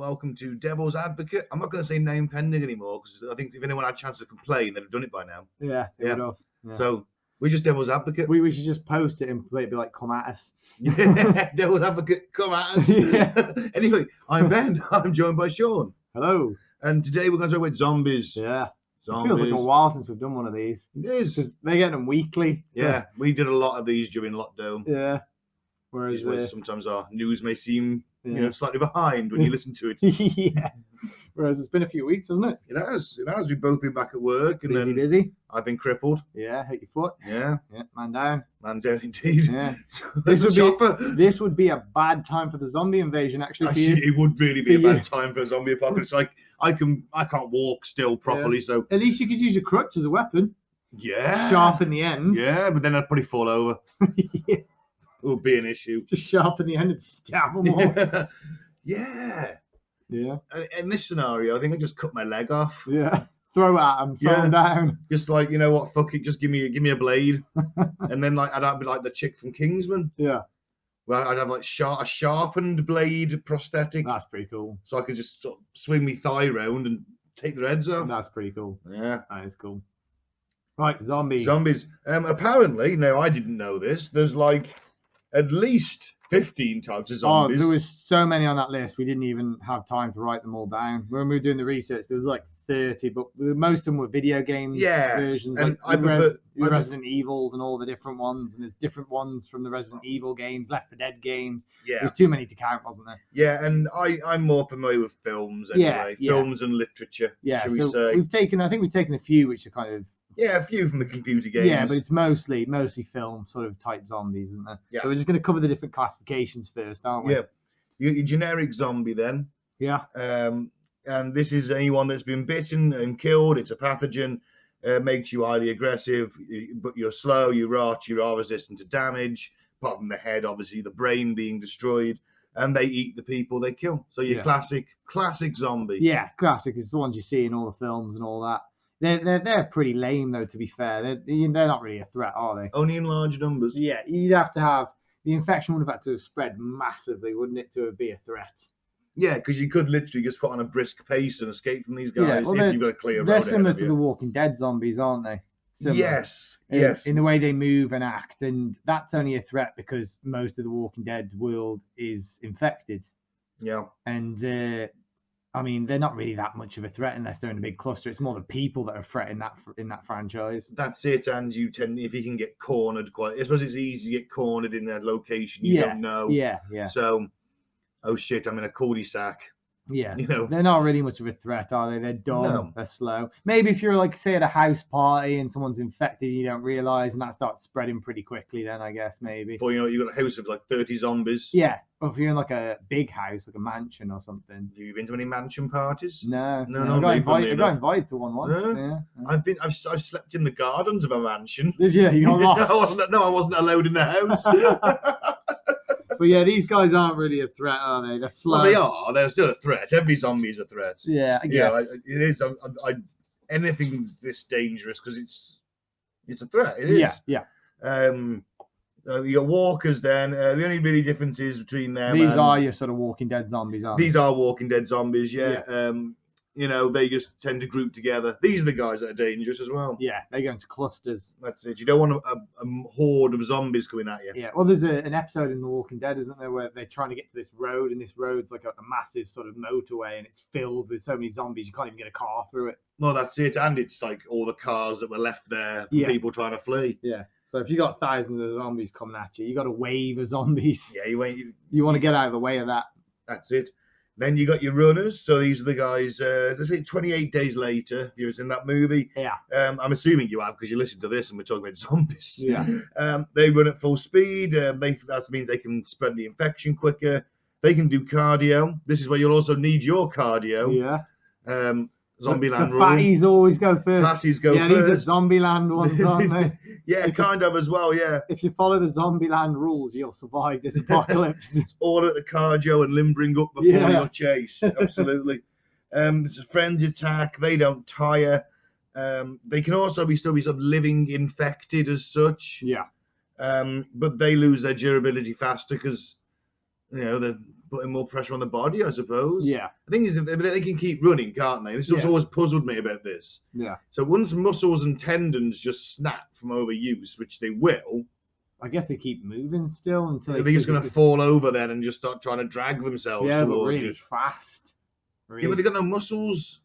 welcome to Devil's Advocate. I'm not going to say name pending anymore because I think if anyone had a chance to complain, they'd have done it by now. Yeah, they would have. Yeah. So we're just Devil's Advocate. We should just post it and it'd be like, come at us. Devil's Advocate, come at us. Yeah. Anyway, I'm Ben. I'm joined by Sean. Hello. And today we're going to talk about zombies. Yeah. Zombies. It feels like a while since we've done one of these. It is. Because they get them weekly. So. Yeah, we did a lot of these during lockdown. Yeah. Whereas sometimes our news may seem slightly behind when you listen to it. Yeah. Whereas it's been a few weeks, hasn't it? It has. We've both been back at work. And busy. I've been crippled. Yeah, hit your foot. Yeah. Yeah, man down. Man down indeed. Yeah. So this would be a bad time for the zombie invasion, actually. It would really be a bad time for a zombie apocalypse. Like I can't walk still properly, so at least you could use your crutch as a weapon. Yeah. Sharpen the end. Yeah, but then I'd probably fall over. Yeah. It would be an issue. Just sharpen the end and stab them all. Yeah. Yeah. In this scenario, I think I just cut my leg off. Yeah. Throw it at them, throw them down. Just like, you know what, fuck it, just give me a blade. And then like I'd be like the chick from Kingsman. Yeah. Well, I'd have like a sharpened blade prosthetic. That's pretty cool. So I could just sort of swing my thigh round and take their heads off. That's pretty cool. Yeah. That is cool. Right, zombies. Zombies. Apparently, no, I didn't know this. There's like at least 15 types of zombies. Oh, there was so many on that list. We didn't even have time to write them all down. When we were doing the research, there was like 30, but most of them were video game versions. And like Resident Evils and all the different ones. And there's different ones from the Resident Evil games, Left 4 Dead games. Yeah. There's too many to count, wasn't there? Yeah, and I'm more familiar with films anyway. Yeah. Films and literature, yeah, shall we say. I think we've taken a few which are kind of... Yeah, a few from the computer games. Yeah, but it's mostly film sort of type zombies, isn't there? Yeah. So we're just going to cover the different classifications first, aren't we? Yeah. Your generic zombie then. Yeah. And this is anyone that's been bitten and killed. It's a pathogen. Makes you highly aggressive, but you're slow, you rot, you are resistant to damage. Apart from the head, obviously, the brain being destroyed. And they eat the people they kill. So your classic zombie. Yeah, classic. It's the ones you see in all the films and all that. They're pretty lame though, to be fair. They're not really a threat, are they? Only in large numbers. Yeah, you'd have to have the infection would have had to have spread massively, wouldn't it, to be a threat? Yeah, because you could literally just put on a brisk pace and escape from these guys if you've got a clear road. They're similar to the Walking Dead zombies, aren't they? Similar. Yes. In the way they move and act, and that's only a threat because most of the Walking Dead world is infected. Yeah. And I mean, they're not really that much of a threat unless they're in a big cluster. It's more the people that are a threat in that franchise. That's it, and if you can get cornered I suppose it's easy to get cornered in that location you don't know. Yeah. So, oh shit, I'm in a cul-de-sac. Yeah. You know. They're not really much of a threat, are they? They're dumb, No. They're slow. Maybe if you're like, say, at a house party and someone's infected, you don't realise, and that starts spreading pretty quickly then, I guess, maybe. Before you know it, you've got a house of like 30 zombies. Yeah. Or if you're in like a big house, like a mansion or something. Have you been to any mansion parties? No. No, I got invited to one once. Yeah. Yeah. I've slept in the gardens of a mansion. Did you? You got lost? I wasn't allowed in the house. But yeah, these guys aren't really a threat, are they? They're slow. Well, they are. They're still a threat. Every zombie is a threat. Yeah, I guess. Yeah, it is. Anything this dangerous because it's a threat. It is. Yeah. Your walkers then. The only really differences between them. These are your sort of Walking Dead zombies, aren't they? These are Walking Dead zombies. Yeah. They just tend to group together. These are the guys that are dangerous as well. Yeah, they go into clusters. That's it. You don't want a horde of zombies coming at you. Yeah. Well, there's an episode in The Walking Dead, isn't there, where they're trying to get to this road, and this road's like a massive sort of motorway, and it's filled with so many zombies you can't even get a car through it. Well, that's it. And it's like all the cars that were left there, people trying to flee. Yeah. So if you got thousands of zombies coming at you, you got a wave of zombies. Yeah, you want to get out of the way of that. That's it. Then you got your runners. So these are the guys, let's say 28 days later. Have you ever seen that movie? Yeah. I'm assuming you have because you listened to this and we're talking about zombies. Yeah. They run at full speed. That means they can spread the infection quicker. They can do cardio. This is where you'll also need your cardio. Yeah. Zombieland the rule. fatties always go first. Fatties go first. Yeah, these are Zombieland ones, aren't they? Yeah, kind of as well, yeah. If you follow the Zombieland rules, you'll survive this apocalypse. It's all at the cardio and limbering up before you're chased. Absolutely. It's a frenzy attack. They don't tire. They can also still be sort of living infected as such. Yeah. But they lose their durability faster because they're putting more pressure on the body, I suppose. Yeah. The thing is, they can keep running, can't they? This has Yeah. always puzzled me about this. Yeah. So once muscles and tendons just snap from overuse, which they will, I guess they keep moving still until they're just going to fall over then and just start trying to drag themselves but towards really you. fast. Yeah, Really. but they got no muscles.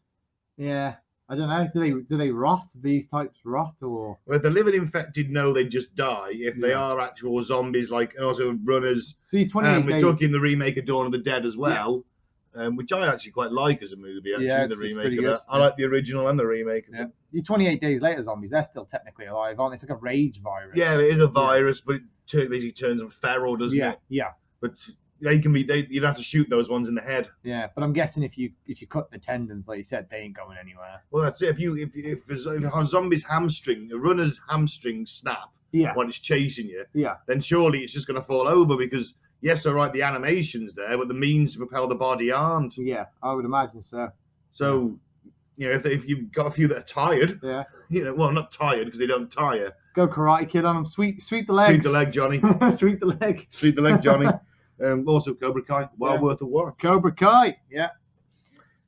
Yeah. I don't know. Do they rot? These types rot or? Well, if the living infected know they just die. If they Yeah. are actual zombies, like, and also runners, So you're 28 we're days. talking the remake of Dawn of the Dead as well, which I actually quite like as a movie. Actually, Yeah, the it's remake pretty of good. that. I like the original and the remake. Of Yeah. it. You're 28 days later zombies. They're still technically alive, aren't they? It's like a rage virus. Yeah, it is a virus, but it basically turns them feral, doesn't Yeah. it? Yeah. But they can be. You'd have to shoot those ones in the head. Yeah. But I'm guessing if you cut the tendons, like you said, they ain't going anywhere. Well, that's it. If a zombie's hamstring, a runner's hamstring snap Yeah. when it's chasing you, Yeah. then surely it's just going to fall over because yes, all right, the animation's there, but the means to propel the body aren't. Yeah. I would imagine so. So, if you've got a few that are tired, Yeah. well, not tired because they don't tire. Go Karate Kid on them. Sweep the legs. Sweep the leg, Johnny. Sweep the leg. Sweep the leg, Johnny. Also, Cobra Kai, well Yeah. worth a watch. Cobra Kai. Yeah.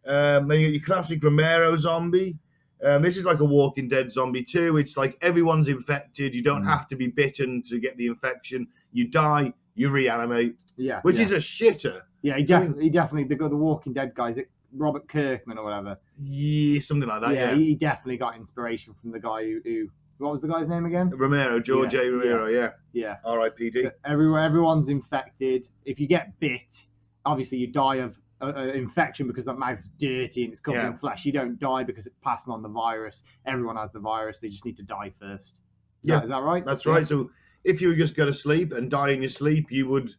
Then you got your classic Romero zombie. This is like a Walking Dead zombie too. It's like everyone's infected. You don't have to be bitten to get the infection. You die, you reanimate, Yeah. which yeah. is a shitter. Yeah. He definitely the Walking Dead guys. Robert Kirkman or whatever. Yeah, something like that. Yeah. He definitely got inspiration from the guy who what was the guy's name again? Romero, George A. Romero. Yeah. Yeah. R.I.P.D. So everyone's infected. If you get bit, obviously you die of infection because that mouth's dirty and it's covered in flesh. You don't die because it's passing on the virus. Everyone has the virus. They just need to die first. Is that right? That's right. So if you just go to sleep and die in your sleep, you would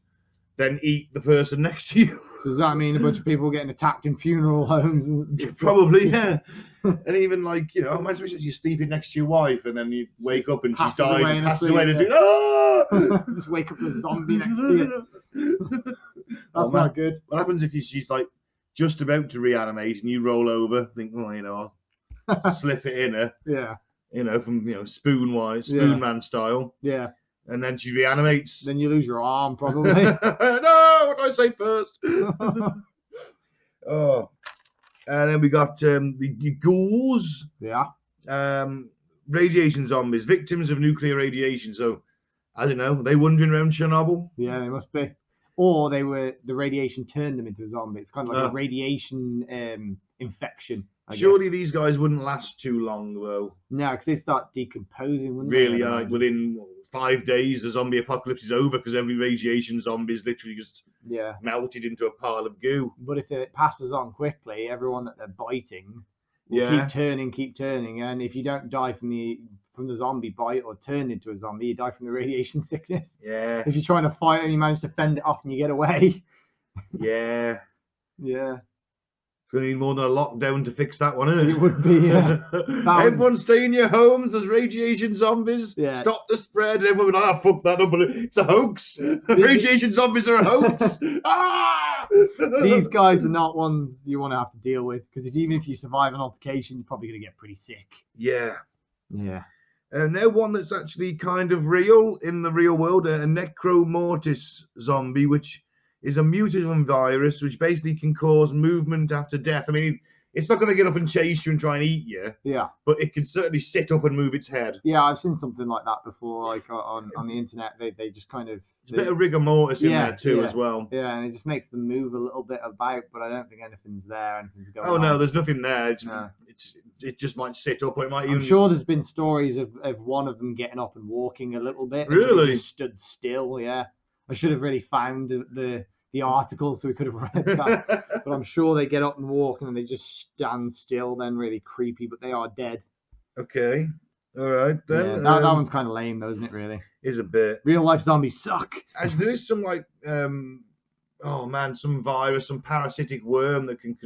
then eat the person next to you. Does that mean a bunch of people getting attacked in funeral homes? Probably, yeah. And even like, imagine you're sleeping next to your wife and then you wake up and she's died and passes away and just wake up to a zombie next to you. That's not good. What happens if she's like just about to reanimate and you roll over, think, I'll slip it in her. Yeah. From spoon man style. Yeah. And then she reanimates. Then you lose your arm, probably. No, what do I say first? Oh. And then we got the ghouls. Yeah. Radiation zombies, victims of nuclear radiation. So, I don't know, are they wandering around Chernobyl? Yeah, they must be. Or the radiation turned them into a zombie. It's kind of like a radiation infection. Surely these guys wouldn't last too long, though. No, because they start decomposing, wouldn't really, they? like within 5 days, the zombie apocalypse is over because every radiation zombie is literally just melted into a pile of goo. But if it passes on quickly, everyone that they're biting will keep turning, and if you don't die from the zombie bite or turn into a zombie, you die from the radiation sickness. Yeah. If you're trying to fight and you manage to fend it off and you get away. Yeah. Yeah. It's going to need more than a lockdown to fix that one, isn't it? It would be, yeah. Everyone stay in your homes. There's radiation zombies. Yeah. Stop the spread. And everyone would be like, fuck that up. It's a hoax. Radiation zombies are a hoax. These guys are not ones you want to have to deal with because even if you survive an altercation, you're probably going to get pretty sick. Yeah. Yeah. Now one that's actually kind of real in the real world, a necromortis zombie, which is a mutagen virus, which basically can cause movement after death. I mean, it's not going to get up and chase you and try and eat you. Yeah. But it can certainly sit up and move its head. Yeah, I've seen something like that before, like on the internet. They just kind of... It's a bit of rigor mortis in there too as well. Yeah, and it just makes them move a little bit about, but I don't think anything's there, anything's going on. Oh no, there's nothing there. No. It just might sit up, or it might even... I'm sure there's been stories of one of them getting up and walking a little bit. Really? And just stood still, yeah. I should have really found the article so we could have read that. But I'm sure they get up and walk and then they just stand still, then really creepy, but they are dead. Okay. All right, then. Yeah, that one's kind of lame though, isn't it, really? Is a bit. Real life zombies suck. Actually, there is some like, some virus, some parasitic worm that can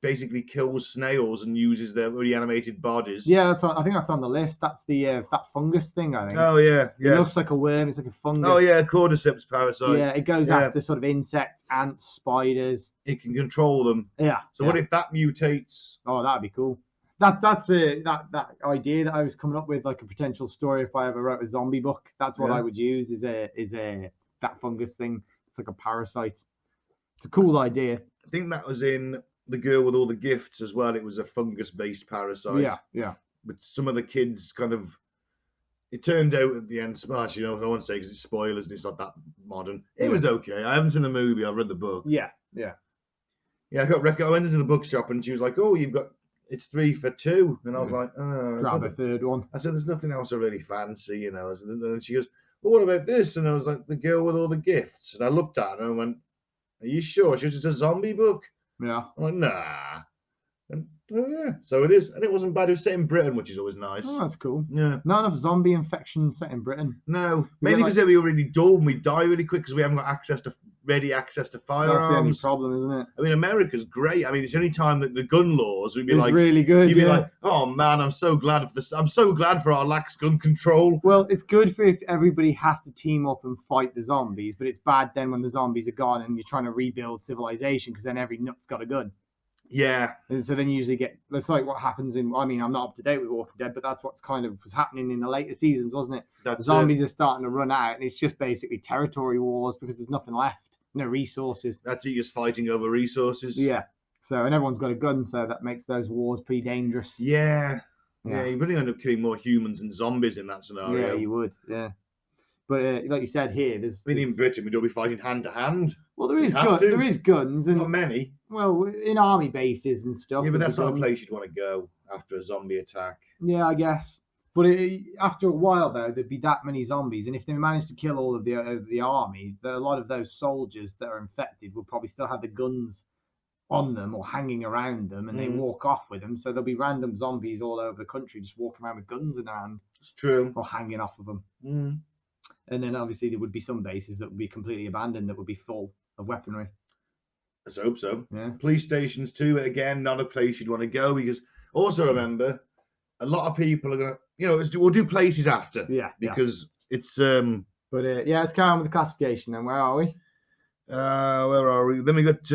basically kills snails and uses their reanimated bodies. Yeah, I think that's on the list. That's the that fungus thing, I think. Oh yeah, yeah. It looks like a worm. It's like a fungus. Oh yeah, cordyceps parasite. Yeah, it goes after sort of insects, ants, spiders. It can control them. Yeah. So what if that mutates? Oh, that'd be cool. That's that idea that I was coming up with, like a potential story if I ever wrote a zombie book. That's what I would use is a that fungus thing. It's like a parasite. It's a cool idea. I think that was in The Girl with All the Gifts as well. It was a fungus-based parasite. Yeah. But some of the kids kind of, it turned out at the end, smart, I won't say because it's spoilers and it's not that modern. It was okay. I haven't seen the movie. I've read the book. Yeah. I went into the bookshop and she was like, "Oh, it's 3 for 2," and I was like, "Oh, Grab a third one." I said, "There's nothing else I really fancy, And she goes, "Well, what about this?" And I was like, "The Girl with All the Gifts." And I looked at her and went, "Are you sure?" She was just a zombie book. Yeah. I'm like, "Nah." And, oh yeah, so it is, and it wasn't bad. It was set in Britain, which is always nice. Oh, that's cool. Yeah. Not enough zombie infections set in Britain. No, mainly because we were really dull and we die really quick because we haven't got ready access to firearms. That's the only problem, isn't it? I mean, America's great. I mean, it's the only time that the gun laws would be It's like really good. You'd be like, "Oh man, I'm so glad for this. I'm so glad for our lax gun control." Well, it's good for if everybody has to team up and fight the zombies, but it's bad then when the zombies are gone and you're trying to rebuild civilization because then every nut's got a gun. Yeah. And so then you usually that's like what happens I'm not up to date with Walking Dead, but that's what's kind of was happening in the later seasons, wasn't it? The zombies are starting to run out and it's just basically territory wars because there's nothing left. No resources. That's it, just fighting over resources. Yeah. So, and everyone's got a gun, so that makes those wars pretty dangerous. Yeah. You really end up killing more humans than zombies in that scenario. Yeah, you would. Yeah. But like you said here, in Britain, we'd all be fighting hand to hand. Well, there is guns and not many. Well, in army bases and stuff. Yeah, but that's not a place you'd want to go after a zombie attack. Yeah, I guess. But after a while, though, there'd be that many zombies, and if they managed to kill all of the army, a lot of those soldiers that are infected will probably still have the guns on them or hanging around them, and they walk off with them. So there'll be random zombies all over the country just walking around with guns in their hand. It's true. Or hanging off of them. Mm. And then obviously there would be some bases that would be completely abandoned that would be full of weaponry. Let's hope so. Yeah. Police stations too, again, not a place you'd want to go because also remember, a lot of people are gonna, we'll do places after. Yeah. Because it's But let's carry on with the classification then. Where are we? Where are we? Then we got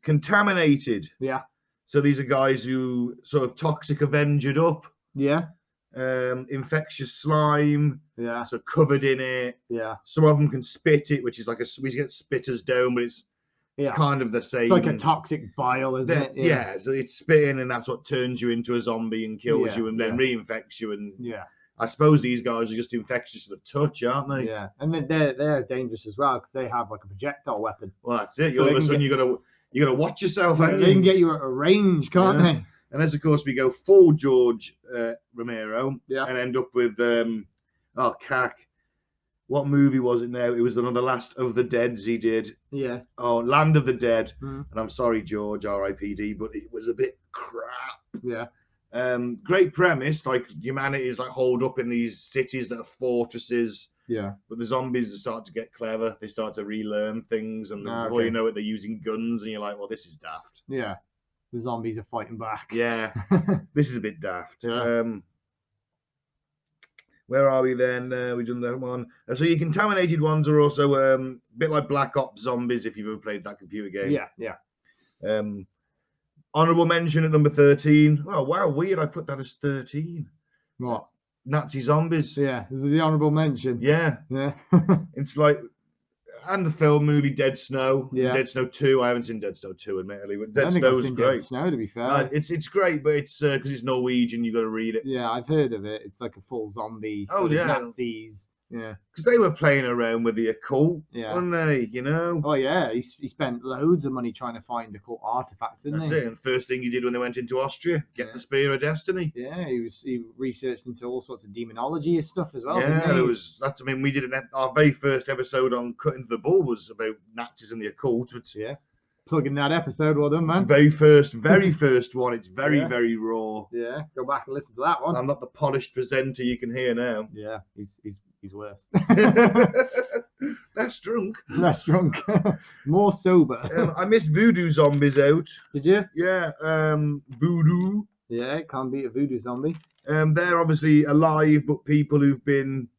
contaminated. Yeah. So these are guys who sort of toxic Avengered up. Yeah. Infectious slime. Yeah. So covered in it. Yeah. Some of them can spit it, which is like we get spitters down, but it's kind of the same. It's like a toxic bile, isn't it? Yeah. So it's spitting, and that's what turns you into a zombie and kills you, and then reinfects you. And I suppose these guys are just infectious to the touch, aren't they? Yeah, and they're dangerous as well because they have like a projectile weapon. Well, that's it. All of a sudden, you gotta watch yourself. They can get you at a range, can't they? And as of course we go full George Romero and end up with cack. What movie was it now? It was another Last of the Deads he did. Yeah. Oh, Land of the Dead. And I'm sorry, George, R.I.P.D., but it was a bit crap. Yeah. Great premise, like humanity is like holed up in these cities that are fortresses. Yeah. But the zombies start to get clever. They start to relearn things, and before you know it, they're using guns, and you're like, well, this is daft. Yeah. The zombies are fighting back. Yeah. This is a bit daft. Yeah. Where are we then? We've done that one. So your contaminated ones are also a bit like Black Ops Zombies, if you've ever played that computer game. Yeah. Honourable mention at number 13. Oh, wow, weird. I put that as 13. What? Nazi Zombies. Yeah, this is the honourable mention. Yeah. Yeah. It's like, and the film movie Dead Snow. Yeah. Dead Snow 2. I haven't seen Dead Snow 2, admittedly, but Dead Snow is great. Dead Snow, to be fair. It's great, but it's because it's Norwegian, you got to read it. Yeah, I've heard of it. It's like a full zombie. Oh, yeah. Nazis. Yeah. Because they were playing around with the occult, weren't they? Oh, yeah. He spent loads of money trying to find occult artifacts, didn't he? That's it. And first thing he did when they went into Austria, get the Spear of Destiny. Yeah, he researched into all sorts of demonology and stuff as well. Yeah, we did our very first episode on Cutting the Bull was about Nazis and the occult. Yeah. Plugging that episode, well done, man. It's the very first one. It's very, very raw. Yeah, go back and listen to that one. I'm not the polished presenter you can hear now. Yeah, he's worse. Less drunk. Less drunk. More sober. I missed Voodoo Zombies out. Did you? Yeah, Voodoo. Yeah, it can't beat a voodoo zombie. They're obviously alive, but people who've been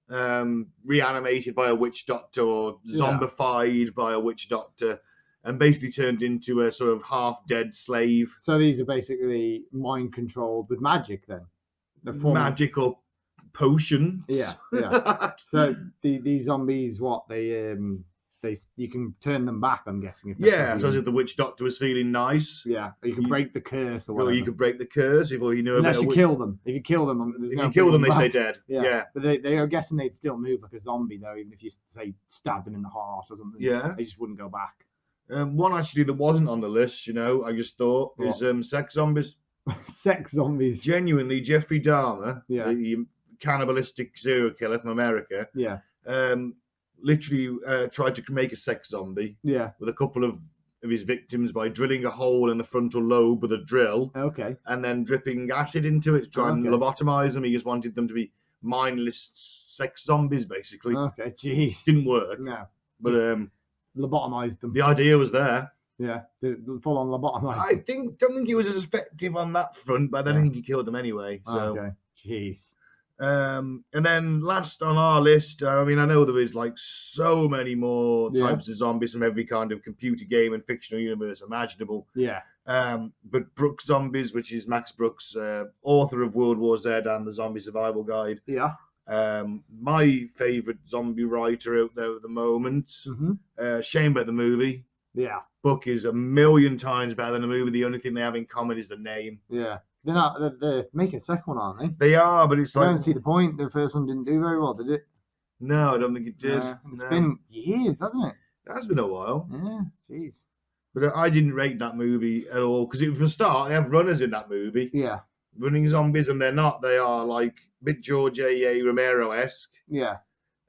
reanimated by a witch doctor or zombified by a witch doctor. And basically turned into a sort of half-dead slave. So these are basically mind-controlled with magic, then? Magical potion. Yeah. So these zombies, what? They you can turn them back. I'm guessing. If Yeah, so as if the witch doctor was feeling nice. Yeah, you can break the curse or Or whatever. you could break the curse if you knew Unless about you kill them. If you kill them, there's If no you kill them, they bringing stay back. dead. Yeah. Yeah. But they are guessing they'd still move like a zombie though, even if you say stab them in the heart or something. Yeah. They just wouldn't go back. One actually that wasn't on the list, I just thought, is sex zombies. Sex zombies. Genuinely, Jeffrey Dahmer, Yeah. the cannibalistic serial killer from America, Yeah. literally tried to make a sex zombie Yeah. with a couple of his victims by drilling a hole in the frontal lobe with a drill Okay. and then dripping acid into it to try and lobotomize them. He just wanted them to be mindless sex zombies, basically. Okay. Jeez. Didn't work. No. But Lobotomized them. the idea was there. Yeah. Full on lobotomized. I don't think he was as effective on that front, but I don't think he killed them anyway. So. Okay. Jeez. And then last on our list, I mean, I know there is like so many more types of zombies from every kind of computer game and fictional universe imaginable. Yeah. But Brooks Zombies, which is Max Brooks, author of World War Z and the Zombie Survival Guide. Yeah. My favorite zombie writer out there at the moment. Shame about the movie. Yeah. Book is a million times better than the movie. The only thing they have in common is the name. Yeah. They're making a second one, aren't they? They are, but it's I don't see the point. The first one didn't do very well, did it? No, I don't think it did. It's been years, hasn't it? It has been a while. Yeah, jeez. But I didn't rate that movie at all because for a start, they have runners in that movie. Yeah. Running zombies, and they're not. They are like a bit George A. Romero-esque. Yeah.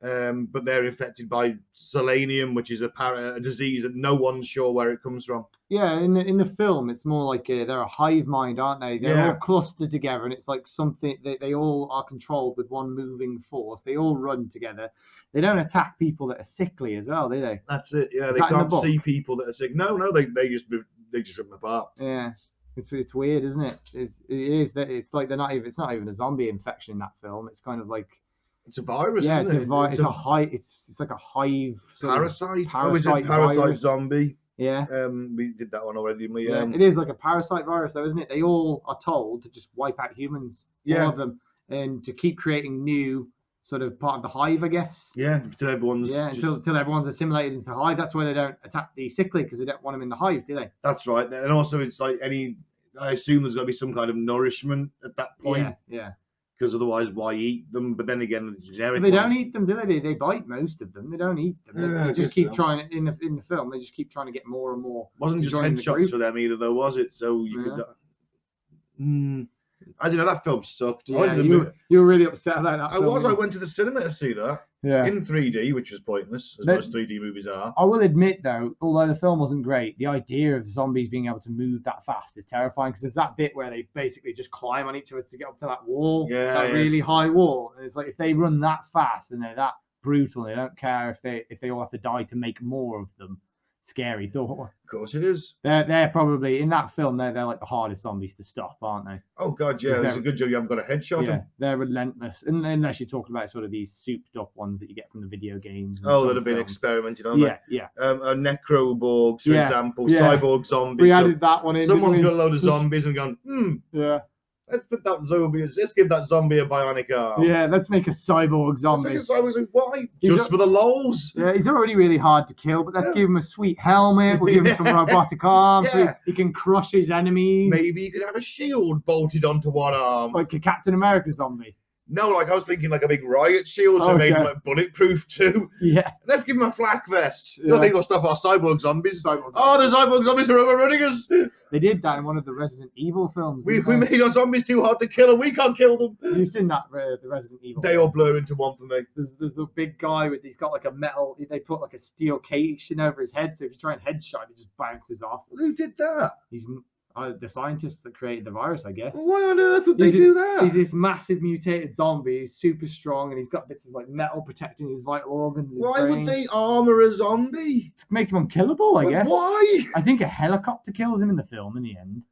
But they're infected by selenium, which is a disease that no one's sure where it comes from. Yeah, in the film, it's more like they're a hive mind, aren't they? They're all clustered together, and it's like something they all are controlled with one moving force. They all run together. They don't attack people that are sickly as well, do they? That's it. Yeah, they can't see people that are sick. No, they just rip them apart. Yeah, it's weird, isn't it? It is. It's like it's not even a zombie infection in that film. It's kind of like. It's a virus, yeah, isn't it? It's like a hive. Parasite. Parasite Parasite zombie. Yeah. We did that one already, didn't we? Yeah, it is like a parasite virus, though, isn't it? They all are told to just wipe out humans, all of them, and to keep creating new sort of part of the hive, I guess. Yeah, until everyone's until everyone's assimilated into the hive. That's why they don't attack the sickly, because they don't want them in the hive, do they? That's right. And also, it's like I assume there's got to be some kind of nourishment at that point. Yeah. Because otherwise, why eat them? But then again, the generic they don't eat them, do they? They bite most of them. They don't eat them. They just keep trying in the film. They just keep trying to get more and more. Wasn't just headshots for them either, though, was it? So you could. I don't know. That film sucked. Yeah, you were really upset about that. I was. I went to the cinema to see that. Yeah. In 3D, which was pointless, as most 3D movies are. I will admit, though, although the film wasn't great, the idea of zombies being able to move that fast is terrifying, because there's that bit where they basically just climb on each other to get up to that wall, really high wall. And it's like if they run that fast and they're that brutal, they don't care if they all have to die to make more of them. Scary thought. Of course it is. They're probably in that film. They're like the hardest zombies to stop, aren't they? Oh god, yeah. It's a good job you haven't got a headshot. Yeah, they're relentless, unless you're talking about sort of these souped up ones that you get from the video games. That have been experimented on. Yeah. Necroborgs, for example, cyborg zombies. We added that one in. Someone's got a load of zombies and gone, Yeah. Let's put that zombie. Let's give that zombie a bionic arm. Yeah, let's make a cyborg zombie. Why? Just for the lols. Yeah, he's already really hard to kill, but let's give him a sweet helmet. We'll give him some robotic arms so he can crush his enemies. Maybe you could have a shield bolted onto one arm. Like a Captain America zombie. No, like I was thinking like a big riot shield, so made him like bulletproof too. Yeah. Let's give him a flak vest. I think they'll stop our cyborg zombies. The cyborg zombies are overrunning us. They did that in one of the Resident Evil films. We made our zombies too hard to kill and we can't kill them. You've seen that, the Resident Evil They all blur into one for me. There's a big guy he's got like a metal, they put like a steel cage in over his head, so if you try and headshot, it just bounces off. Who did that? He's the scientists that created the virus, I guess. Why on earth would they do that? He's this massive mutated zombie. He's super strong, and he's got bits of like metal protecting his vital organs. Why would they armor a zombie? To make him unkillable, I guess. Why? I think a helicopter kills him in the film. In the end,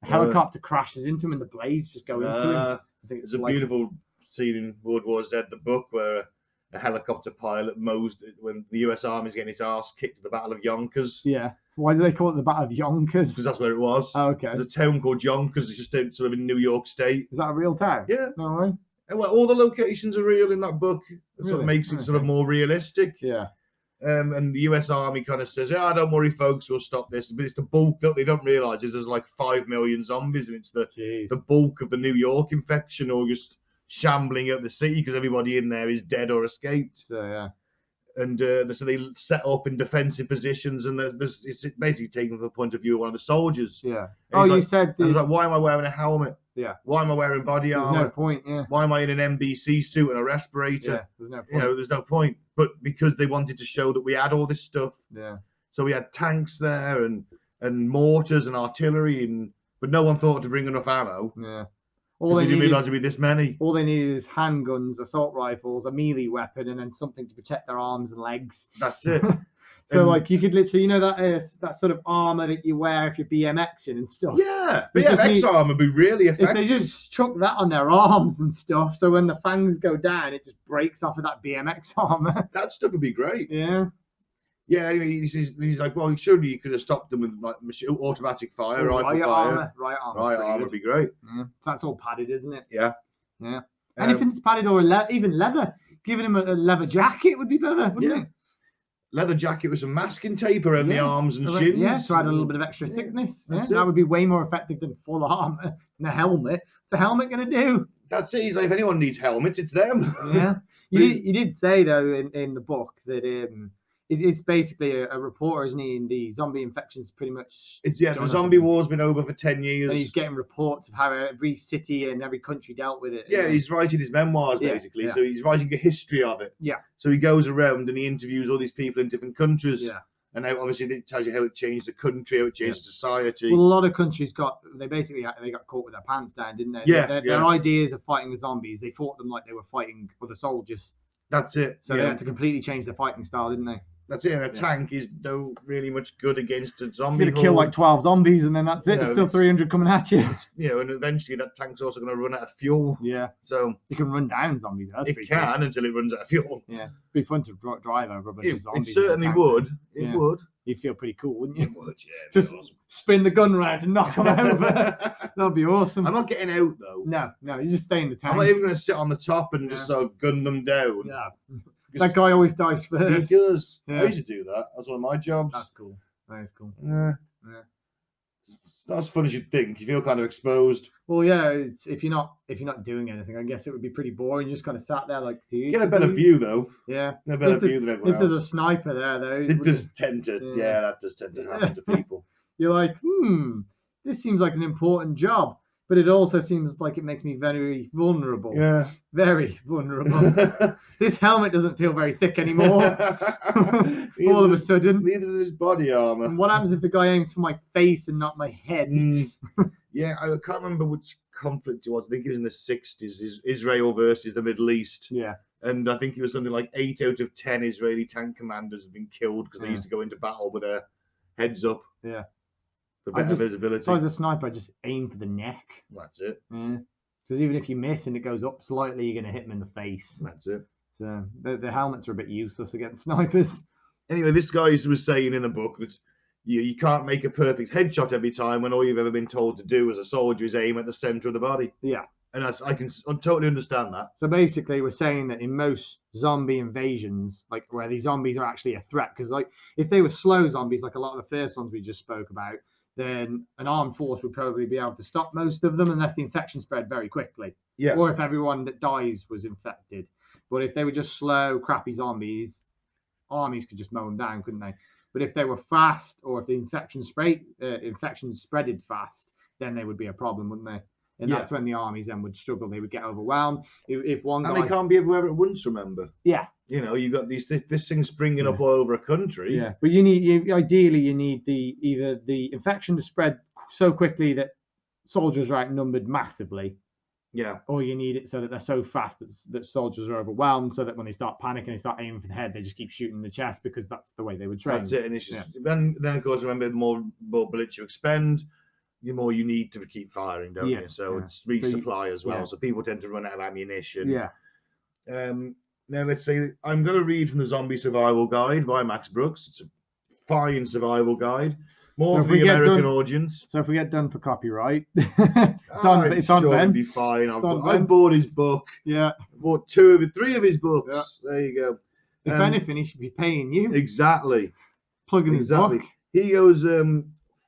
a helicopter crashes into him, and the blades just go into him. I think it's a beautiful scene in World War Z, the book, where a helicopter pilot mows when the U.S. Army's getting its arse kicked at the Battle of Yonkers. Yeah. Why do they call it the Battle of Yonkers? Because that's where it was. Oh, okay. There's a town called Yonkers. It's just sort of in New York State. Is that a real town? Yeah. No way. And well, all the locations are real in that book. It sort of makes it sort of more realistic. Yeah. And the US Army kind of says, "Ah, don't worry, folks, we'll stop this." But it's the bulk that they don't realise is there's like 5 million zombies, and it's the bulk of the New York infection, or just shambling at the city because everybody in there is dead or escaped. So yeah. And so they set up in defensive positions, and it's basically taken from the point of view of one of the soldiers. Yeah. And Oh, he's you like, said and he's like, why am I wearing a helmet? Yeah. Why am I wearing body There's armor? no point. Yeah. Why am I in an NBC suit and a respirator? Yeah. There's no point. You know, there's no point. But because they wanted to show that we had all this stuff, Yeah. so we had tanks there and mortars and artillery, but no one thought to bring enough ammo. Yeah. All they didn't realise there'd be this many. All they needed is handguns, assault rifles, a melee weapon, and then something to protect their arms and legs. That's it. So like you could literally, you know, that sort of armor that you wear if you're BMXing and stuff. Yeah, BMX armor would be really effective. If they just chuck that on their arms and stuff, so when the fangs go down, it just breaks off of that BMX armor. That stuff would be great. Yeah. Yeah, he's like, well, surely you could have stopped them with like automatic fire, rifle fire. Right armor would be great. Yeah. So that's all padded, isn't it? Yeah. Yeah. Anything that's padded or even leather. Giving him a leather jacket would be better, wouldn't it? Leather jacket with some masking tape around the arms and shins. Yeah, to add a little bit of extra thickness. Yeah, that would be way more effective than full armor and a helmet. What's the helmet going to do? That's it. He's like, if anyone needs helmets, it's them. Yeah. You did say, though, in the book that it's basically a reporter, isn't he? And the zombie infection's pretty much. The zombie war's been over for 10 years. And he's getting reports of how every city and every country dealt with it. Yeah, he's writing his memoirs, basically. Yeah. So he's writing a history of it. Yeah. So he goes around and he interviews all these people in different countries. Yeah. And now, obviously, it tells you how it changed the country, how it changed society. Well, a lot of countries got caught with their pants down, didn't they? Yeah. Their ideas of fighting the zombies, they fought them like they were fighting other soldiers. That's it. So they had to completely change their fighting style, didn't they? That's it. And a tank is no really much good against a zombie. You're going to kill like 12 zombies and then that's it. There's still 300 coming at you. And eventually that tank's also going to run out of fuel. Yeah. So you can run down zombies. It can until it runs out of fuel. Yeah. It'd be fun to drive over a bunch of zombies. It certainly would. It would. You'd feel pretty cool, wouldn't you? It would, yeah. Just awesome. Spin the gun round and knock them over. That'd be awesome. I'm not getting out though. No, you just stay in the tank. I'm not even going to sit on the top and just sort of gun them down. Yeah. That guy always dies first. He does. Yeah. I used to do that. That's one of my jobs. That's cool. That is cool. Yeah. It's not as fun as you'd think. You feel kind of exposed. Well, yeah. If you're not doing anything, I guess it would be pretty boring. You just kind of sat there like. Get a better view though. Yeah. Get a better view than everyone else. If there's a sniper there though. It does tend to. Yeah, that does tend to happen to people. You're like, this seems like an important job. But it also seems like it makes me very vulnerable. Yeah. Very vulnerable. This helmet doesn't feel very thick anymore. All of a sudden. Neither does his body armor. And what happens if the guy aims for my face and not my head? Yeah, I can't remember which conflict it was. I think it was in the 60s, Israel versus the Middle East. Yeah. And I think it was something like 8 out of 10 Israeli tank commanders have been killed because they used to go into battle with their heads up. Yeah. For better visibility. So as a sniper, I just aim for the neck. That's it. Yeah. Because even if you miss and it goes up slightly, you're going to hit them in the face. That's it. So the helmets are a bit useless against snipers. Anyway, this guy was saying in the book that you can't make a perfect headshot every time when all you've ever been told to do as a soldier is aim at the center of the body. Yeah. And I can totally understand that. So basically, we're saying that in most zombie invasions, like where these zombies are actually a threat, because like if they were slow zombies, like a lot of the first ones we just spoke about, then an armed force would probably be able to stop most of them unless the infection spread very quickly. Yeah. Or if everyone that dies was infected. But if they were just slow, crappy zombies, armies could just mow them down, couldn't they? But if they were fast, or if the infection spreaded fast, then they would be a problem, wouldn't they? And that's when the armies then would struggle. They would get overwhelmed. If one guy... And they can't be everywhere at once, remember? Yeah. You know, you got this thing springing up all over a country. Yeah, but ideally you need either the infection to spread so quickly that soldiers are outnumbered massively. Yeah. Or you need it so that they're so fast that soldiers are overwhelmed, so that when they start panicking, they start aiming for the head, they just keep shooting in the chest because that's the way they would train. That's it. And it's just, then of course, remember, the more bullets you expend, the more you need to keep firing, don't you? So it's resupply as well. So people tend to run out of ammunition. Yeah. Now let's say I'm going to read from the Zombie Survival Guide by Max Brooks. It's a fine survival guide, more for the American audience. So if we get done for copyright, it's on Ben. It'll be fine. I bought his book. Yeah. I bought 3 of his books. Yeah. There you go. If anything, he should be paying you. Exactly. Plugging his book. He goes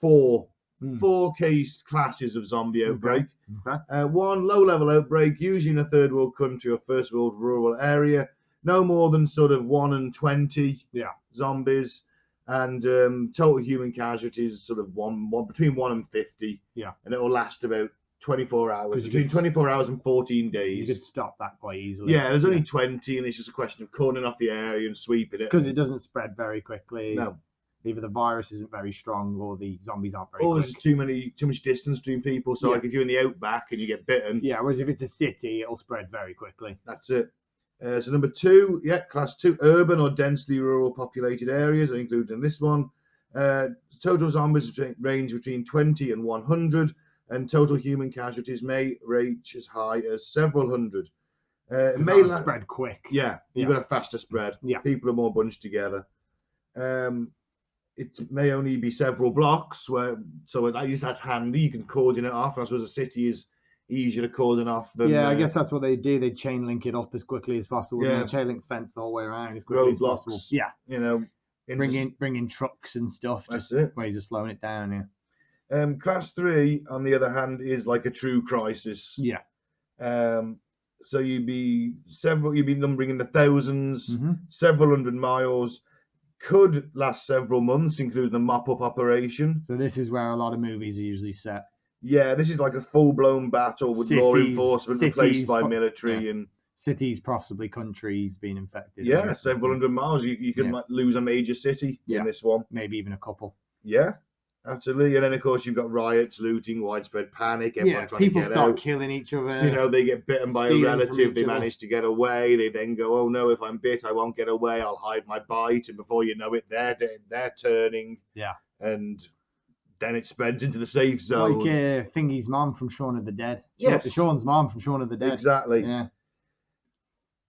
four Hmm. case classes of zombie outbreak. Okay. One, low-level outbreak, usually in a third world country or first world rural area. No more than sort of 1 in 20 zombies. And total human casualties sort of one between 1 and 50. Yeah. And it will last about 24 hours. 'Cause you Between could- 24 hours and 14 You days. could stop that quite easily. Yeah, there's only 20, and it's just a question of cordoning off the area and sweeping it. Because it doesn't spread very quickly. No. Either the virus isn't very strong or the zombies aren't very Or quick. there's too much distance between people. So Yeah. like if you're in the outback and you get bitten, Yeah, whereas if it's a city, it'll spread very quickly. that's it. So number 2, class 2, urban or densely rural populated areas are included in this one. Total zombies range between 20 and 100, and total human casualties may range as high as several hundred. It may spread quick. Yeah, you've got a faster spread. Yeah. People are more bunched together. It may only be several blocks, so at least that's handy. You can cordon it off. I suppose a city is easier to cordon off than I guess that's what they do. They chain link it up as quickly as possible. Yeah. Yeah, chain link fence the whole way around as quickly as possible. roadblocks. Yeah, You know, bring in trucks and stuff. That's Just it. ways of slowing it down. Yeah. Class 3, on the other hand, is like a true crisis. Yeah. So you'd be numbering in the thousands, Mhm. several hundred miles, could last several months, including the mop-up operation. So this is where a lot of movies are usually set. Yeah, this is like a full-blown battle with law Cities- enforcement replaced cities, by po- military and Cities, possibly countries being infected. yeah, several hundred miles. You can Yeah. like, lose a major city Yeah. in this one. Maybe even a couple. Yeah, absolutely. And then of course you've got riots, looting, widespread panic. Everyone trying People to get start out. killing each other. So, you know, they get bitten by a stealing from relative, they each other. manage to get away, they then go, oh no, if I'm bit, I won't get away, I'll hide my bite, and before you know it, they're turning. Yeah. And then it spreads into the safe zone. Like Thingy's mom from Shaun of the Dead. Yes. Sean's mom from Shaun of the Dead. Exactly. Yeah.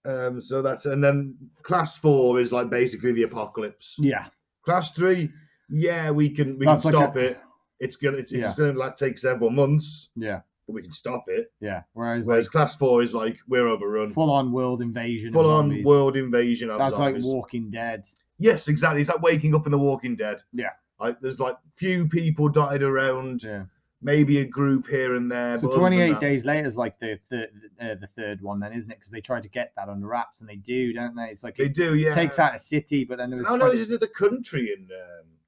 So that's, and then class 4 is like basically the apocalypse. Yeah. Class 3, yeah, we can That's like stop a- it. It's gonna Yeah. like take several months, Yeah. but we can stop it. Yeah. Whereas Whereas class 4 is like we're overrun. full on world invasion. Full of on zombies. world invasion of That's zombies. like Walking Dead. Yes, exactly. It's like waking up in The Walking Dead. Yeah. Like there's like few people dotted around, Yeah. maybe a group here and there. So but other than 28 that- days later is like the third one, then, isn't it? Because they tried to get that under wraps, and they do, don't they? It's like They it do, yeah. takes out a city, but then there was. Oh no, isn't it the country in?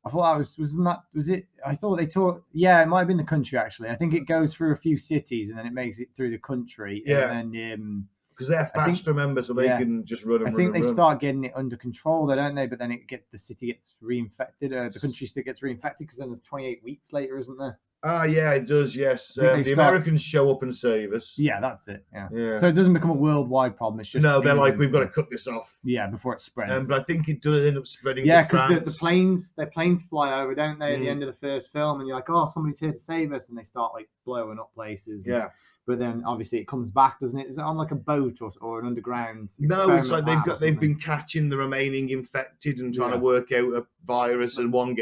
I thought that was it? I thought they taught. Yeah, it might have been the country actually. I think it goes through a few cities and then it makes it through the country. Yeah. And then Because they're I think- fast, remember, so they yeah. can just run and I run think and they run. start getting it under control, though, don't they? But then the city gets reinfected. The country still gets reinfected because then there's 28 weeks later, isn't there? Ah, yeah, it does. Yes, I think the they start- Americans show up and save us. Yeah, that's it. Yeah. Yeah. So it doesn't become a worldwide problem. It's just No, they're like, England. we've got to cut this off. Yeah, before it spreads. But I think it does end up spreading. Yeah, to because France. their planes fly over, don't they, at the Mm. end of the first film, and you're like, oh, somebody's here to save us, and they start like blowing up places. Yeah. But then obviously it comes back, doesn't it? Is it on like a boat or an underground? No, it's like experiment lab or they've something? been catching the remaining infected and trying Yeah. to work out a virus, and one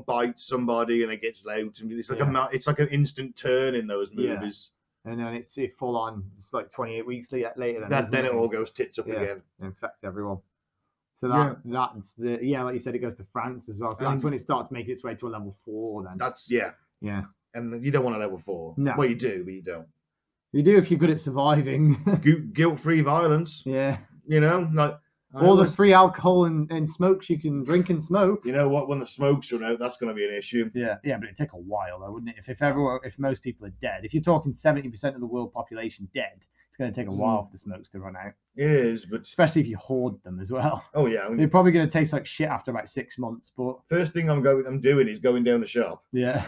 bites somebody and it gets out, and it's like it's like an instant turn in those Yeah. movies. And then it's full on. It's like 28 weeks later. Then Then isn't it all goes tits up Yeah. again. It infects everyone. So Yeah. that's like you said, it goes to France as well. So that's And- when it starts making its way to a level 4. Then That's yeah, and you don't want a level 4. No. Well, you do, but you don't. you do if you're good at surviving. Guilt-free violence. Yeah. You know, like All the free alcohol and smokes you can drink and smoke. You know what? When the smokes run out, that's going to be an issue. Yeah, but it'd take a while though, wouldn't it? If most people are dead, if you're talking 70% of the world population dead, it's going to take a while for the smokes to run out. It is, but Especially if you hoard them as well. oh yeah. I mean, They're probably going to taste like shit after about 6 months, but first thing I'm doing is going down the shop. yeah,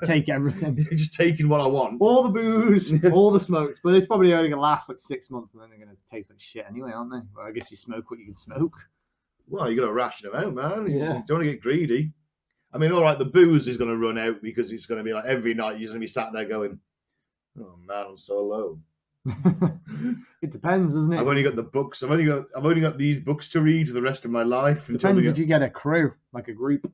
take everything. Just taking what I want. All the booze, all the smokes, but it's probably only going to last like 6 months, and then they're going to taste like shit anyway, aren't they? Well, I guess you smoke what you can smoke. Well, you got to ration them out, man. You Yeah. don't want to get greedy. I mean, all right, the booze is going to run out because it's going to be like every night you're going to be sat there going, "Oh man, I'm so low." It depends, doesn't it? I've only got the books. I've only got these books to read for the rest of my life. Until Depends we if you get a crew, like a group.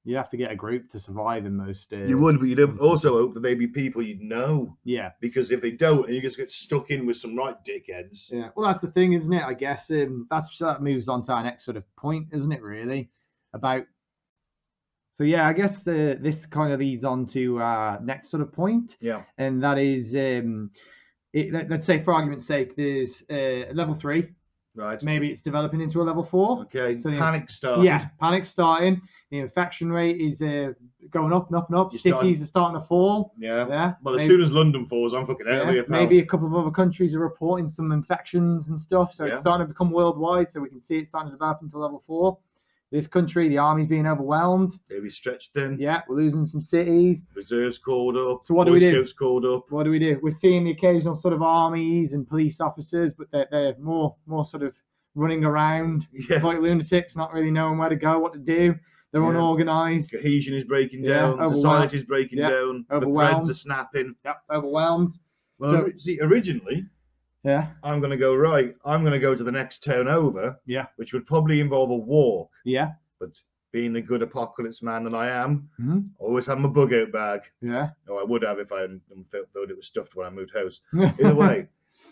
You have to get a group to survive in most. You would, but you'd also hope that they'd be people you'd know. Yeah. Because if they don't, you just get stuck in with some right dickheads. Yeah. Well, that's the thing, isn't it? I guess that moves on to our next sort of point, isn't it? Really, about. So yeah, I guess this kind of leads on to next sort of point. Yeah. And that is, let's say for argument's sake, there's level 3. Right. Maybe it's developing into a level 4. Okay. So panic started. Yeah, panic starting. The infection rate is going up and up and up. Cities are starting to fall. Yeah. Yeah. Well, as soon as London falls, I'm fucking out of here, pal. Maybe a couple of other countries are reporting some infections and stuff. So it's starting to become worldwide. So we can see it starting to develop into level 4. This country, the army's being overwhelmed. They'll be stretched thin. Yeah, we're losing some cities. Reserves called up. So what do we do? Scouts called up. What do we do? We're seeing the occasional sort of armies and police officers, but they're more sort of running around like lunatics, not really knowing where to go, what to do. They're unorganized. Cohesion is breaking down. Society's breaking down. The threads are snapping. Yep, overwhelmed. Well, see, originally, I'm going to go I'm going to go to the next town over. Yeah. Which would probably involve a walk. Yeah. But being the good apocalypse man that I am, I always have my bug out bag. Yeah. Oh, I would have if I thought it was stuffed when I moved house. Either way,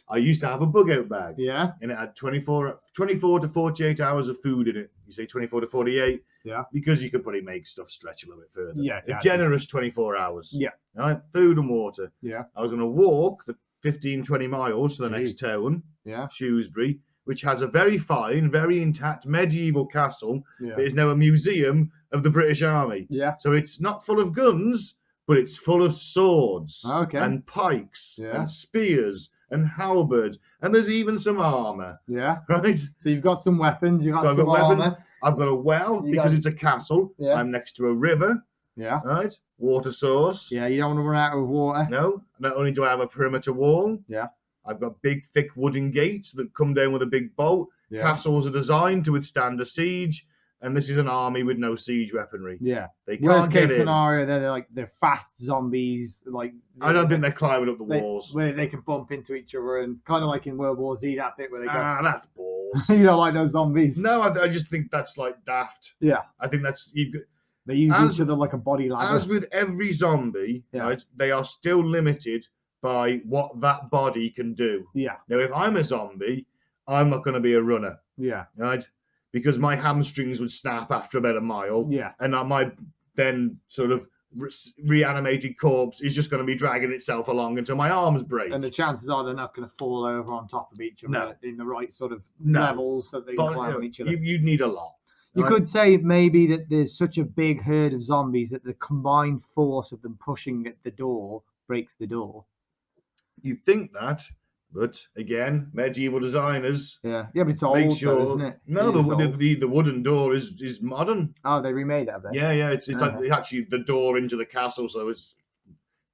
I used to have a bug out bag. Yeah. And it had 24 to 48 hours of food in it. You say 24 to 48? Yeah. Because you could probably make stuff stretch a little bit further. Yeah. A generous 24 hours. Yeah. Right? Food and water. Yeah. I was going to walk the 15, 20 miles to the next town. Yeah. Shrewsbury, which has a very fine, very intact medieval castle that is now a museum of the British Army. Yeah. So it's not full of guns, but it's full of swords and pikes and spears and halberds, and there's even some armor. Yeah. Right? So you've got some weapons, you've got some I've got armor. weapons. I've got a well because it's a castle. Yeah. I'm next to a river. Yeah. Right? Water source. Yeah, you don't want to run out of water. No. Not only do I have a perimeter wall. Yeah. I've got big, thick wooden gates that come down with a big bolt. Yeah. Castles are designed to withstand a siege, and this is an army with no siege weaponry. Yeah. They can't Worst get case in. scenario, they're fast zombies. I don't think they're climbing up the walls. Where they can bump into each other, and kind of like in World War Z, that bit where they go. That's balls. You don't like those zombies? No, I just think that's like daft. Yeah. I think that's they use each other like a body ladder. As with every zombie, right, they are still limited by what that body can do. Yeah. Now, if I'm a zombie, I'm not going to be a runner. Yeah. Right? Because my hamstrings would snap after about a mile. Yeah. And my then sort of reanimated corpse is just going to be dragging itself along until my arms break. And the chances are they're not going to fall over on top of each other in the right sort of levels so they can climb on each other. You'd need a lot. You could say maybe that there's such a big herd of zombies that the combined force of them pushing at the door breaks the door. You'd think that, but again, medieval designers. Yeah, but it's old, though, isn't it? No, the wooden door is modern. Oh, they remade it, have they? Yeah, it's like actually the door into the castle, so it's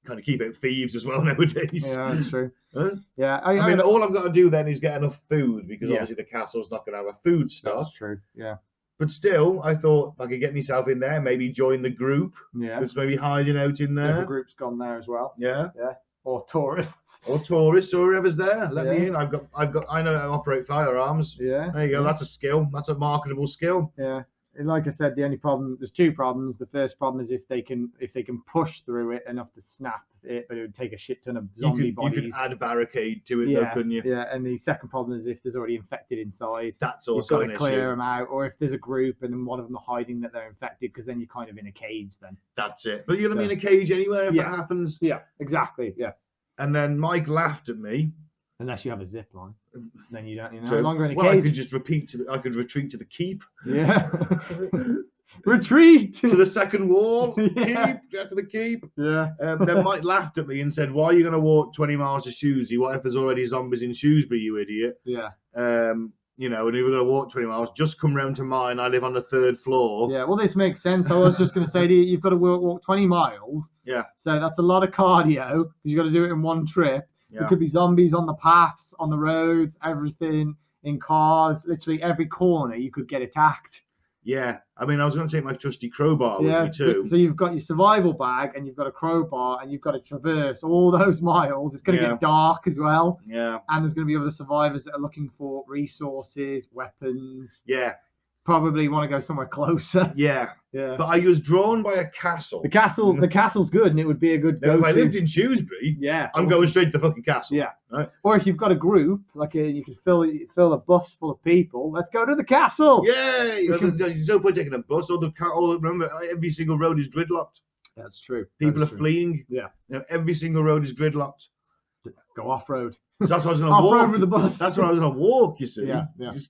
kind of keep out thieves as well nowadays. Yeah, that's true. Huh? Yeah, I mean, all I've got to do then is get enough food because obviously the castle's not going to have a food stock. That's true. Yeah. But still, I thought I could get myself in there, maybe join the group. Yeah. That's maybe hiding out in there. The group's gone there as well. Yeah. Yeah. Or tourists. Or tourists, or whoever's there. Let me in. I know how to operate firearms. Yeah. There you go. That's a skill. That's a marketable skill. Yeah. And like I said, there's two problems. The first problem is if they can push through it enough to snap it, but it would take a shit ton of zombie bodies. You could add a barricade to it, though, couldn't you? Yeah, and the second problem is if there's already infected inside. That's also you've got to clear them out, or if there's a group and then one of them are hiding that they're infected, because then you're kind of in a cage then. That's it. But you're going to be in a cage anywhere if that happens. Yeah, exactly. Yeah. And then Mike laughed at me. Unless you have a zip line, then you're no so, longer in a cage. cage. I could just I could retreat to the keep. Yeah. Retreat to the second wall. Yeah. Keep, get to the keep. Yeah. Then Mike laughed at me and said, "Why are you going to walk 20 miles to Shrewsbury? What if there's already zombies in Shrewsbury, you idiot?" Yeah. You know, and if we're going to walk 20 miles, just come round to mine. I live on the 3rd floor. Yeah, well, this makes sense. I was just going to say to you, you've got to walk 20 miles. Yeah. So that's a lot of cardio because you've got to do it in one trip. Yeah. There could be zombies on the paths, on the roads, everything, in cars, literally every corner you could get attacked. Yeah, I mean, I was going to take my trusty crowbar with me too. So you've got your survival bag and you've got a crowbar and you've got to traverse all those miles. It's going to get dark as well. Yeah. And there's going to be other survivors that are looking for resources, weapons. Yeah. probably want to go somewhere closer. Yeah, Yeah. but I was drawn by a castle. The castle's good, and it would be a good Now, go-to. if I lived in Shrewsbury, yeah, I'm going straight to the fucking castle. Yeah. Right? Or if you've got a group, like you can fill a bus full of people. Let's go to the castle. Yeah, there's no point taking a bus. Remember, every single road is gridlocked. That's true. People are fleeing. Yeah. Every single road is gridlocked. Go off-road. So that's what I was going to Off-road walk. with the bus. That's where I was going to walk, you see. Yeah.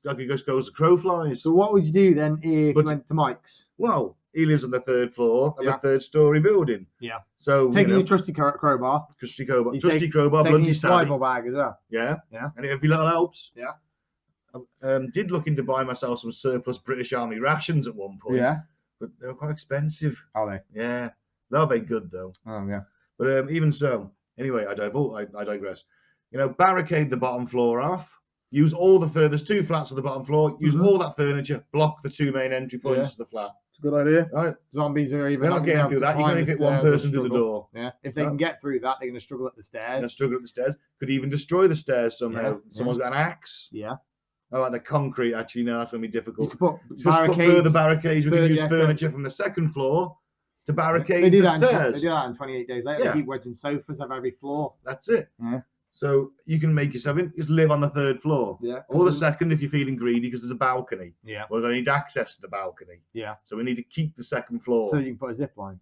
I could just go as the crow flies. So what would you do then if you went to Mike's? Well, he lives on the 3rd floor of Yeah. a 3rd-story building. Yeah. So Taking your trusty crowbar. Trusty crowbar, You trusty crowbar, Taking bloody your stabby. survival bag as well. Yeah. Yeah. And every little helps. Yeah. Did look into buying myself some surplus British Army rations at one point. Yeah. But they were quite expensive. Are they? Yeah. They're very good though. Oh yeah. But even so, anyway, I digress. Barricade the bottom floor off. Use all the furthest 2 flats of the bottom floor. Use all that furniture. Block the 2 main entry points to the flat. It's a good idea. Right. Zombies are even. They're not getting through that. You can only fit one person through the door. Yeah. If they can get through that, they're going to struggle at the stairs. They'll struggle up the stairs. Could even destroy the stairs somehow. Yeah. Someone's got an axe. Yeah. I like the concrete. Actually, no, that's going to be You difficult. could put Just put barricades. further barricades. We can use yeah, furniture from the 2nd floor to barricade They do the that. They stairs. do that in 28 days later. Yeah. They keep wedging sofas of every floor. That's it. Yeah. So you can make yourself just live on the 3rd floor. Yeah. Or the 2nd if you're feeling greedy because there's a balcony. Yeah. Well, they need access to the balcony. Yeah. So we need to keep the 2nd floor. So you can put a zip line.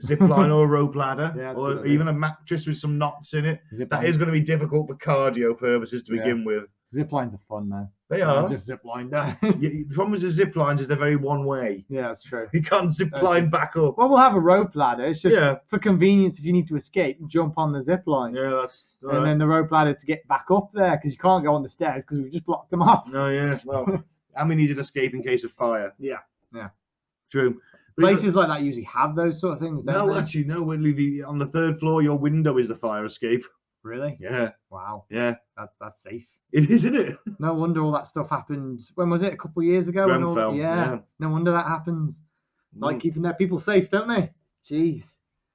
Zip line or a rope ladder, Yeah, that's a good or idea. even a mattress with some knots in it. Zip That line. is going to be difficult for cardio purposes to Yeah. begin with. Zip lines are fun now. They are. Just zip line down. The problem with the zip lines is they're very one way. Yeah, that's true. You can't zip line back up. Well, we'll have a rope ladder. It's just Yeah. for convenience if you need to escape, jump on the zip line. Yeah, that's all And right. then the rope ladder to get back up there because you can't go on the stairs because we've just blocked them off. No, yeah. Well, and we need an escape in case of fire. Yeah, yeah. True. Places like that usually have those sort of things, don't No, they? actually, no. On the 3rd floor, your window is the fire escape. Really? Yeah, Wow. yeah. That's safe. It is, isn't it? No wonder all that stuff happened. When was it? A couple of years ago? When all, Grenfell, yeah. yeah. No wonder that happens. Like keeping their people safe, don't they? Jeez,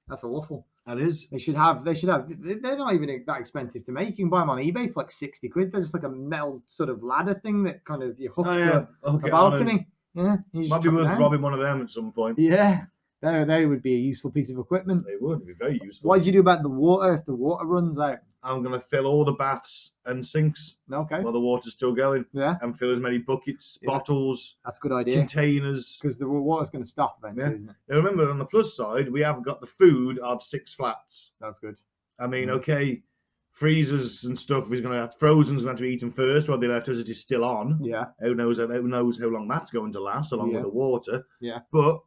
that's awful. That is. They should have. They're not even that expensive to make. You can buy them on eBay for like 60 quid. They're just like a metal sort of ladder thing that kind of you hook Oh, to yeah. a balcony. Yeah, you just Might be chop it worth down. robbing one of them at some point. Yeah, they would be a useful piece of equipment. They would be very useful. What did you do about the water if the water runs out? I'm going to fill all the baths and sinks Okay. while the water's still going Yeah, and fill as many buckets, Yeah. bottles, that's a good idea containers. because the water's going to stop eventually, Yeah. isn't it? Now remember, on the plus side, we have got the food of 6 flats. That's good. I mean, Mm. okay, freezers and stuff is going to have, frozen's going to have to be eaten first while the electricity's still on. Yeah, Who knows how long that's going to last, along Yeah. with the water. Yeah. But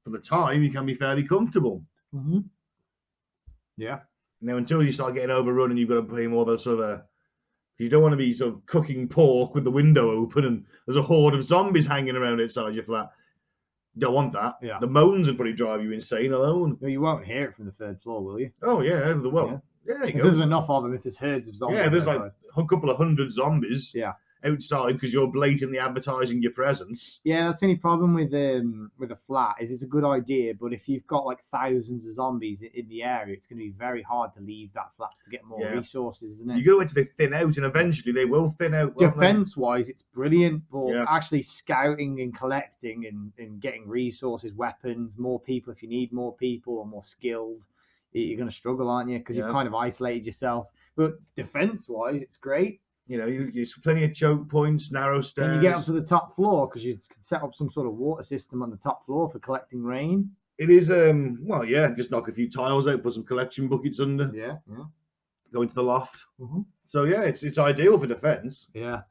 for the time, you can be fairly comfortable. mm-hmm. Yeah, Now, until you start getting overrun and you've got to pay more of a sort of you don't want to be sort of cooking pork with the window open and there's a horde of zombies hanging around outside your flat. You don't want that. Yeah. The moans would probably drive you insane alone. no, you won't hear it from the 3rd floor, will you? Oh, yeah. Yeah, there If you there's go. enough of them, if there's herds of zombies. Yeah, there's outside. like a couple of hundred zombies Yeah. outside because you're blatantly advertising your presence. Yeah, that's the only problem with a flat is it's a good idea, but if you've got like thousands of zombies in the area, it's going to be very hard to leave that flat to get more Yeah. resources, isn't You it? got to wait till they thin out, and eventually they will thin out. won't they? Defense-wise, it's brilliant, but Yeah. actually scouting and collecting and getting resources, weapons, more people if you need more people or more skilled, you're going to struggle, aren't you? Because Yeah. you've kind of isolated yourself. But defense-wise, it's great. You know, there's plenty of choke points, narrow stairs. And you get up to the top floor because you can set up some sort of water system on the top floor for collecting rain. It is, well, yeah, just knock a few tiles out, put some collection buckets under, Yeah, yeah. go into the loft. Mm-hmm. So, yeah, it's ideal for defense. Yeah.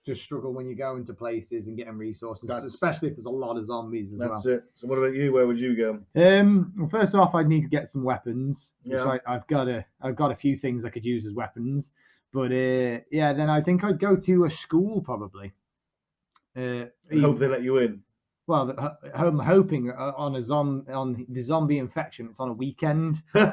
Just struggle when you go into places and getting resources, That's- especially if there's a lot of zombies as That's well. it. So, what about you? Where would you go? Well, first off, I'd need to get some weapons. Yeah. Which I've got a few things I could use as weapons. But yeah, then I think I'd go to a school probably. I hope they let you in. Well, I'm hoping on the zombie infection. It's on a weekend, so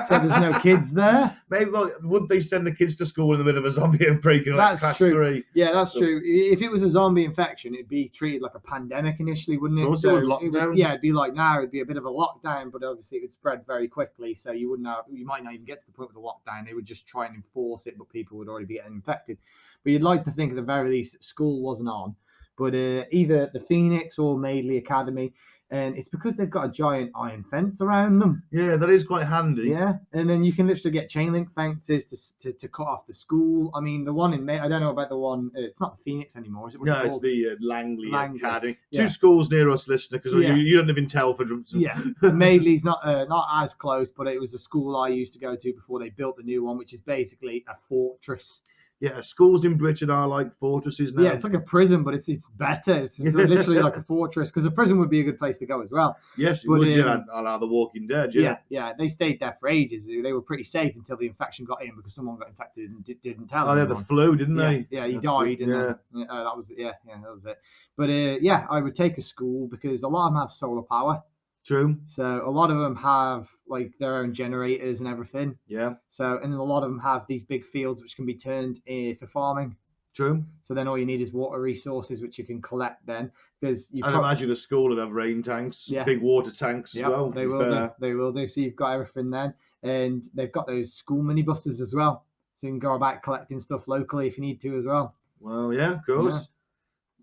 there's no kids there. Maybe would they send the kids to school in the middle of a zombie outbreak in like That's class true. 3? Yeah, that's So- true. If it was a zombie infection, it'd be treated like a pandemic initially, wouldn't it? Also a it lockdown. would, yeah, it'd be like now. It'd be a bit of a lockdown, but obviously it would spread very quickly. So you wouldn't have, you might not even get to the point of the lockdown. They would just try and enforce it, but people would already be getting infected. But you'd like to think at the very least that school wasn't on. But either the Phoenix or Madeley Academy, and it's because they've got a giant iron fence around them. Yeah, that is quite handy. Yeah, and then you can literally get chain link fences to cut off the school. I mean, the one in May, I don't know about the one. It's not the Phoenix anymore, is it? No, it's the Langley Academy. Yeah. 2 schools near us, listener, because you don't live in Telford. Yeah, Madeley's not as close, but it was the school I used to go to before they built the new one, which is basically a fortress. Yeah, schools in Britain are like fortresses now. Yeah, it's like a prison, but it's better. It's literally like a fortress, because a prison would be a good place to go as well. Yes, it would. Yeah, a The Walking Dead. Yeah. They stayed there for ages. They were pretty safe until the infection got in, because someone got infected and didn't tell. Oh, they had the flu, didn't they? Yeah, he died. That was it. But I would take a school because a lot of them have solar power. True. So a lot of them have like their own generators and everything. Yeah. So and a lot of them have these big fields which can be turned for farming. True. So then all you need is water resources which you can collect then, because I'd imagine a school would have rain tanks, big water tanks as well. They will do. So you've got everything then, and they've got those school minibuses as well, so you can go about collecting stuff locally if you need to as well. Well, yeah, of course. Yeah.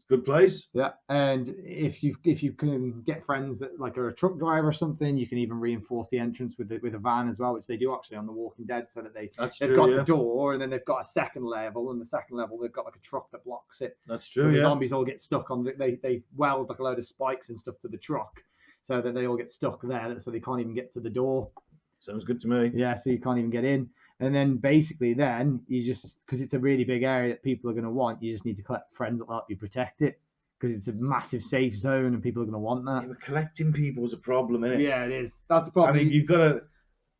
Good place. Yeah, and if you can get friends that like are a truck driver or something, you can even reinforce the entrance with a van as well, which they do actually on The Walking Dead, so that they've got the door, and then they've got a second level, and the second level they've got like a truck that blocks it. That's true. So the zombies all get stuck on they weld like a load of spikes and stuff to the truck, so that they all get stuck there, so they can't even get to the door. Sounds good to me. Yeah, so you can't even get in. And then basically then you just, because it's a really big area that people are going to want, you just need to collect friends that will help you protect it, because it's a massive safe zone and people are going to want that. Yeah, but collecting people is a problem, isn't it? Yeah, it is. That's a problem. I mean, you've got to...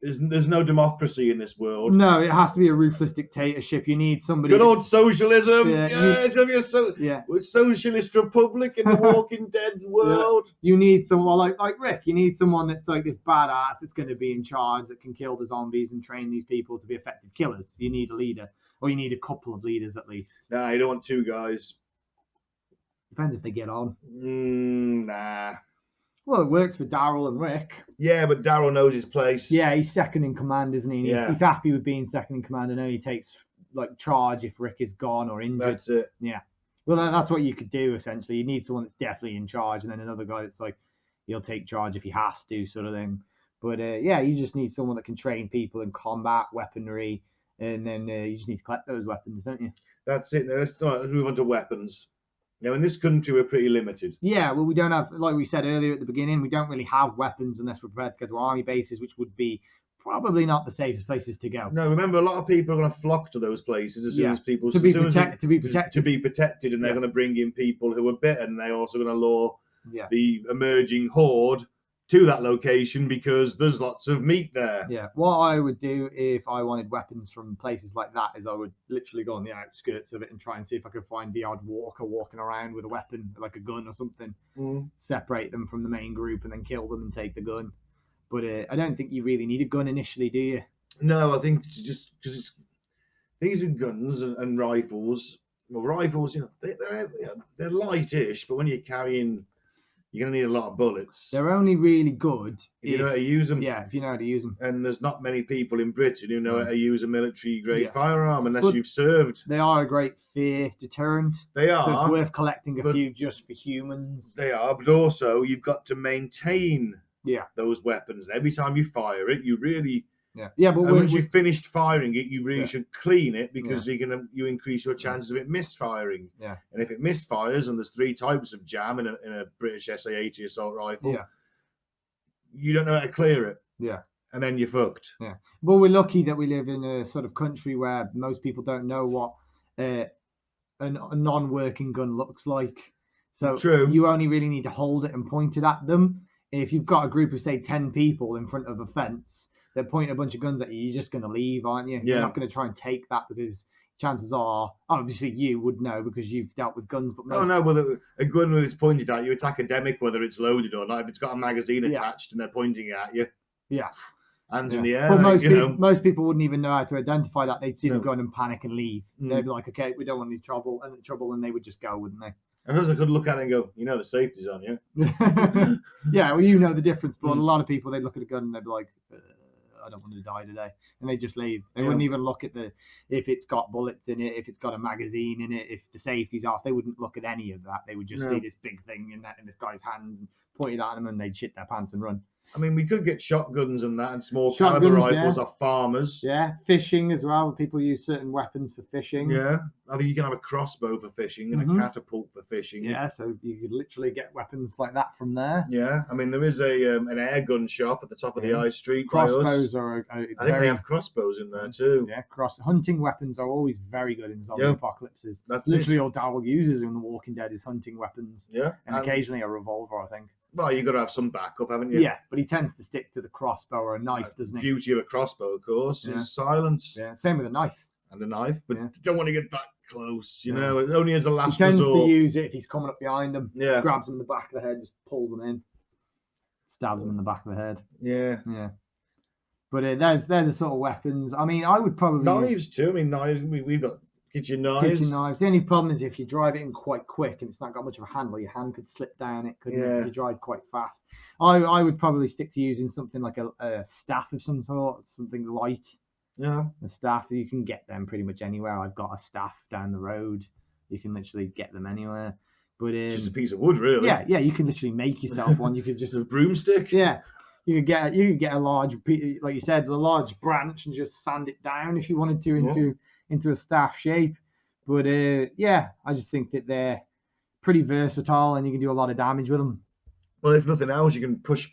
There's no democracy in this world. No, it has to be a ruthless dictatorship. You need somebody. Good old socialism. It's gonna be a socialist republic in The Walking Dead world. Yeah. You need someone like Rick. You need someone that's like this badass that's going to be in charge, that can kill the zombies and train these people to be effective killers. You need a leader, or you need a couple of leaders at least. Nah, you don't want 2 guys. Depends if they get on. Nah. Well, it works for Daryl and Rick. Yeah, but Daryl knows his place. Yeah, he's second in command, isn't he? Yeah. He's happy with being second in command, and only takes like charge if Rick is gone or injured. That's it. Yeah. Well, that's what you could do essentially. You need someone that's definitely in charge, and then another guy that's like he'll take charge if he has to, sort of thing. But you just need someone that can train people in combat, weaponry, and then you just need to collect those weapons, don't you? That's it. Let's move on to weapons. Now, in this country, we're pretty limited. Yeah, well, we don't have, like we said earlier at the beginning, we don't really have weapons unless we're prepared to go to army bases, which would be probably not the safest places to go. No, remember, a lot of people are going to flock to those places as soon as people... To be protected, and they're going to bring in people who are bitten, and they're also going to lure the emerging horde to that location because there's lots of meat there. Yeah, what I would do if I wanted weapons from places like that is I would literally go on the outskirts of it and try and see if I could find the odd walker walking around with a weapon, like a gun or something, separate them from the main group and then kill them and take the gun. But I don't think you really need a gun initially, do you? No, I think just because these are guns and rifles. Well, rifles, they're lightish, but when you're carrying... You're going to need a lot of bullets. They're only really good if you know how to use them. Yeah, if you know how to use them. And there's not many people in Britain who know how to use a military-grade firearm unless you've served. They are a great fear deterrent. They are. So it's worth collecting a few just for humans. They are, but also you've got to maintain those weapons. And every time you fire it, you really... Yeah, but once you've finished firing it, you really should clean it because you increase your chances of it misfiring. Yeah. And if it misfires, and there's 3 types of jam in a British SA-80 assault rifle, you don't know how to clear it. Yeah. And then you're fucked. Yeah. Well, we're lucky that we live in a sort of country where most people don't know what a non-working gun looks like. So you only really need to hold it and point it at them. If you've got a group of, say, 10 people in front of a fence, they're pointing a bunch of guns at you, you're just going to leave, aren't you? You're not going to try and take that because chances are, obviously you would know because you've dealt with guns. But a gun when it's pointed at you, it's academic whether it's loaded or not. If it's got a magazine attached and they're pointing it at you, hands in the air. But most people wouldn't even know how to identify that. They'd see the gun and panic and leave. They'd be like, okay, we don't want any trouble, and they would just go, wouldn't they? I suppose I could look at it and go, the safety's on you. Yeah, well, you know the difference. But a lot of people, they'd look at a gun and they'd be like, I don't want to die today, and they just leave. They Yeah. wouldn't even look at if it's got bullets in it, if it's got a magazine in it, if the safety's off. They wouldn't look at any of that. They would just No. see this big thing in this guy's hand, point it at them, and they'd shit their pants and run. I mean, we could get shotguns and that, and small Shotguns, caliber rifles yeah. off farmers. Yeah, fishing as well. People use certain weapons for fishing. Yeah, I think you can have a crossbow for fishing and Mhm. a catapult for fishing. Yeah, so you could literally get weapons like that from there. Yeah, I mean, there is an air gun shop at the top of the Yeah. high street by us. Crossbows are I think very they have crossbows in there too. yeah. Hunting weapons are always very good in zombie Yeah. apocalypses. That's Literally it. all Daryl uses in The Walking Dead is hunting weapons, Yeah, and occasionally a revolver, I think. well, you got to have some backup, haven't you? Yeah, but he tends to stick to the crossbow or a knife, doesn't The he? beauty of a crossbow, of course, Yeah. is silence Yeah, same with a knife. and a knife, but Yeah. you don't want to get that close. You No. know, it only as a He last tends resort. to use it if he's coming up behind him, Yeah, grabs him in the back of the head, just pulls him in, stabs him in the back of the head. yeah. Yeah. But there's the sort of weapons. I mean, I would probably use Knives too. I mean, knives. We've got kitchen knives. kitchen knives. The only problem is if you drive it in quite quick and it's not got much of a handle, your hand could slip down it, couldn't it? Yeah. If you drive quite fast. I would probably stick to using something like a staff of some sort, something light. Yeah, A staff, you can get them pretty much anywhere. I've got a staff down the road. You can literally get them anywhere. But just a piece of wood, really. yeah, you can literally make yourself one. You could just Just a broomstick. yeah. You could get a large, like you said, a large branch and just sand it down if you wanted to into a staff shape. But yeah, I just think that they're pretty versatile and you can do a lot of damage with them. Well, if nothing else, you can push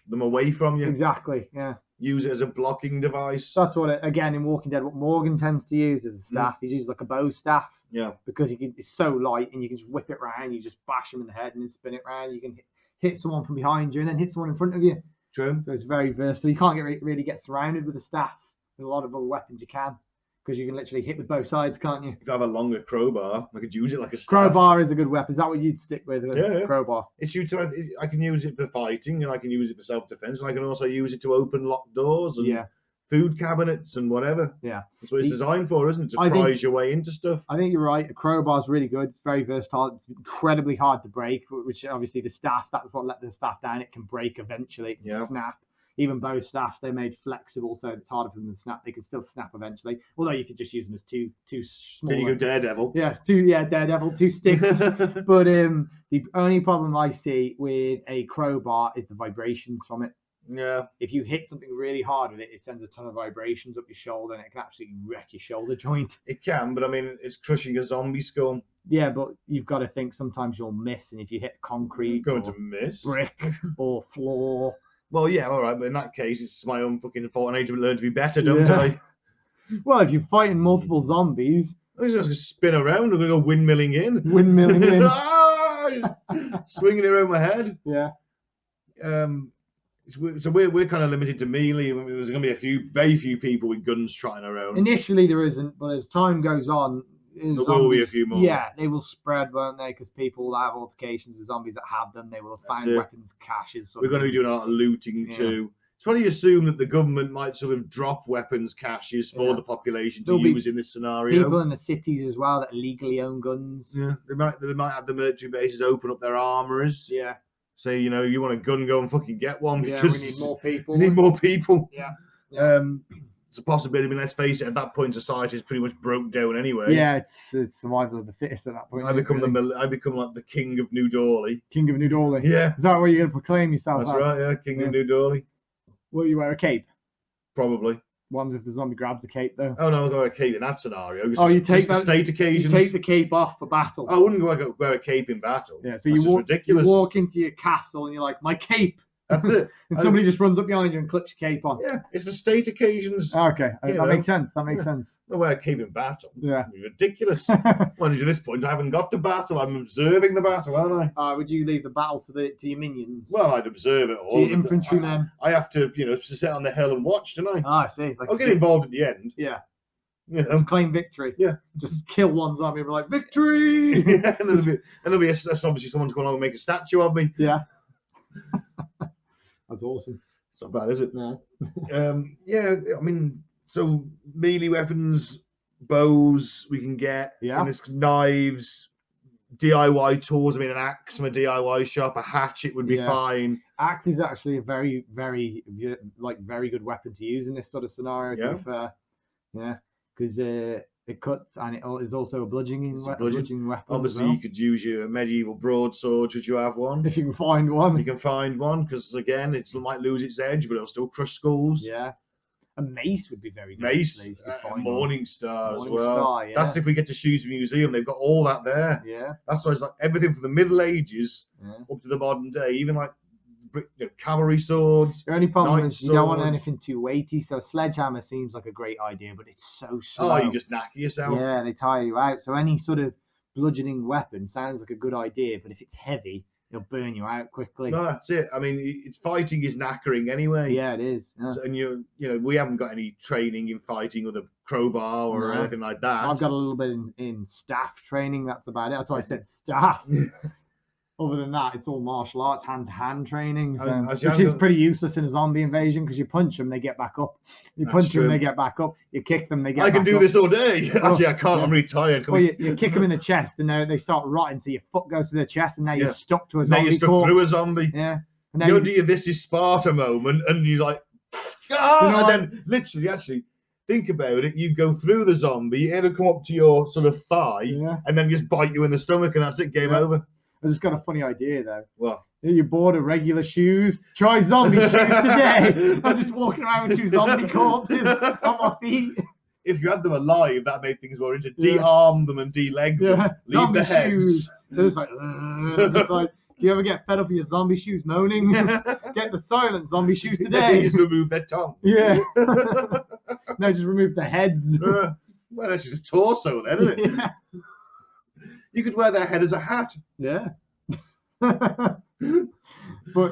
them away from you. Exactly, yeah. Use it as a blocking device. That's what again in Walking Dead, what Morgan tends to use as a staff. He uses like a bow staff Yeah. because it's so light and you can just whip it round. You just bash him in the head and then spin it round. You can hit someone from behind you and then hit someone in front of you. True. So it's very versatile. You can't really get surrounded with a staff. With a lot of other weapons you can, because you can literally hit with both sides, can't you? If I have a longer crowbar, I could use it like a staff. Crowbar is a good weapon. Is that what you'd stick with? Yeah. Crowbar. It's I can use it for fighting, and I can use it for self-defense, and I can also use it to open locked doors and Yeah. food cabinets and whatever. Yeah. That's what it's designed for, isn't it? To I think- prise your way into stuff. I think you're right. A crowbar is really good. It's very versatile. It's incredibly hard to break, which obviously the staff, that's what let the staff down. It can break eventually. It can Yeah. snap. Even bow staffs, they're made flexible, so it's harder for them to snap. They can still snap eventually. Although you could just use them as two small. Then you go Daredevil. Yeah, Daredevil, 2 sticks. But the only problem I see with a crowbar is the vibrations from it. Yeah. If you hit something really hard with it, it sends a ton of vibrations up your shoulder and it can absolutely wreck your shoulder joint. It can, but I mean, it's crushing a zombie skull. Yeah, but you've got to think sometimes you'll miss, and if you hit concrete Going or to miss. brick or floor, Well, yeah, all right, but in that case, it's my own fucking fault, and I need to learn to be better, don't Yeah. I? well, if you're fighting multiple zombies, I'm just gonna spin around. I'm gonna go windmilling in. windmilling in, Ah! Swinging it around my head. yeah, So we're kind of limited to melee. There's going to be very few people with guns trotting around. initially there isn't, but as time goes on, There will be a few more. Yeah, they will spread, won't they? Because people will have altercations with zombies that have them. They will have That's found it. weapons caches. We're going to be doing a lot of looting Yeah. too. It's probably assumed that the government might sort of drop weapons caches for Yeah. the population to There'll be use in this scenario. people in the cities as well that legally own guns. Yeah, they might have the military bases open up their armories. Yeah, Say, you know, you want a gun, go and fucking get one. yeah, Because we need more people. we need more people. Yeah. It's a possibility. I mean, let's face it. At that point, society is pretty much broke down anyway. Yeah, it's survival of the fittest at that point. I become like the king of New Dorley. king of New Dorley. Yeah, Is that what you're going to proclaim yourself that's as? right. Yeah, king Yeah. of New Dorley. Will you wear a cape? Probably. What happens if the zombie grabs the cape though? Oh no, I'll go wear a cape in that scenario. Oh, you Just take for that- state You occasions. take the cape off for battle. I wouldn't wear a cape in battle. Yeah, so That's you just walk, ridiculous. you walk into your castle and you're like, my cape. That's it. And somebody just runs up behind you and clips your cape on. Yeah, it's for state occasions. Okay, You that know. makes sense. That makes sense. I wear a cape in battle. Yeah. It'd be ridiculous. Well, at this point, I haven't got to battle. I'm observing the battle, aren't I? Would you leave the battle to your minions? Well, I'd observe it to all. your infantrymen? I have to, to sit on the hill and watch, don't I? I see. Like I'll get involved at the end. Yeah. You know. Claim victory. Yeah. Just kill one zombie and be like, victory! and there'll be obviously someone to come along and make a statue of me. Yeah. That's awesome. It's not bad, is it? No. Yeah, I mean, so melee weapons, bows we can get, Yeah. and it's knives, DIY tools. I mean, an axe from a DIY shop, a hatchet would be Yeah. fine. Axe is actually a very, very very good weapon to use in this sort of scenario. To be fair, yeah, because it cuts and it is also a bludgeoning weapon. Obviously, you could use your medieval broadsword should you have one. If you can find one. You can find one because again, it might lose its edge, but it'll still crush skulls. Yeah. A mace would be very good. Mace, Morning Star as well. Yeah. That's if we get to Shoes Museum. They've got all that there. Yeah. That's why it's like everything from the Middle Ages up to the modern day, even like cavalry swords. The only problem is you don't want anything too weighty, so a sledgehammer seems like a great idea, but it's so slow. Oh, you just knacker yourself. Yeah, they tire you out. So any sort of bludgeoning weapon sounds like a good idea, but if it's heavy, it'll burn you out quickly. No, that's it. I mean, it's fighting is knackering anyway. Yeah, it is. Yeah. So, and you know, we haven't got any training in fighting with a crowbar or anything like that. I've got a little bit in staff training. That's about it. That's why I said staff. Other than that, it's all martial arts, hand-to-hand training, which is pretty useless in a zombie invasion because you punch them, they get back up. You punch them, they get back up. You kick them, they get back up. I can do this all day. Actually, I can't. I'm really tired. Well, you kick them in the chest, and they start rotting, so your foot goes to their chest, and now you're stuck to a zombie. Now you're stuck through a zombie. Yeah. And then you do This Is Sparta moment, and you're like, and then literally, actually, think about it. You go through the zombie, it'll come up to your sort of thigh, and then just bite you in the stomach, and that's it. Game over. I just got a funny idea though. What? You're bored of regular shoes? Try zombie shoes today. I'm just walking around with two zombie corpses on my feet. If you had them alive, that made things more interesting. De-arm them and de-leg them. Leave zombie the heads. Shoes. They're just like, do you ever get fed up with your zombie shoes moaning? Get the silent zombie shoes today. Just remove their tongue. Yeah. No, just remove the heads. Well, that's just a torso then, isn't it? Yeah. You could wear their head as a hat. Yeah. But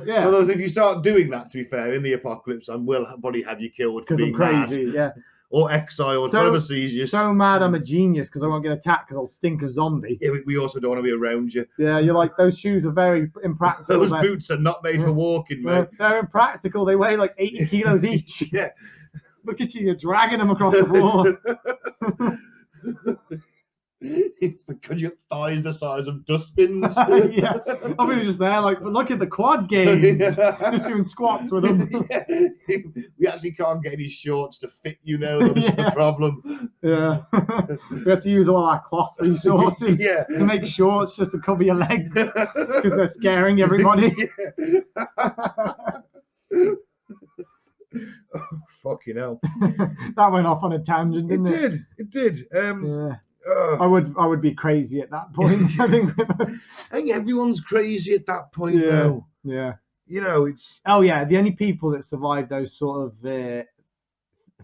yeah. Although if you start doing that, to be fair, in the apocalypse, I will probably have you killed because I'm crazy. Mad. Yeah. Or exiled, whatever sees you. So mad I'm a genius because I won't get attacked because I'll stink of zombie. Yeah, we also don't want to be around you. Yeah, you're like, those shoes are very impractical. Those boots are not made for walking, mate. They're impractical. They weigh like 80 kilos each. Yeah. Look at you, you're dragging them across the floor. It's because your thighs the size of dustbins. Yeah, I mean, just there, like, look at the quad game. Just doing squats with them. Yeah. We actually can't get any shorts to fit you now. That's the problem. Yeah, we have to use all our cloth resources to make shorts just to cover your legs because they're scaring everybody. Oh, fucking hell. That went off on a tangent, didn't it? It did. Yeah. I would be crazy at that point. I think everyone's crazy at that point now. Yeah. You know, it's the only people that survive those sort of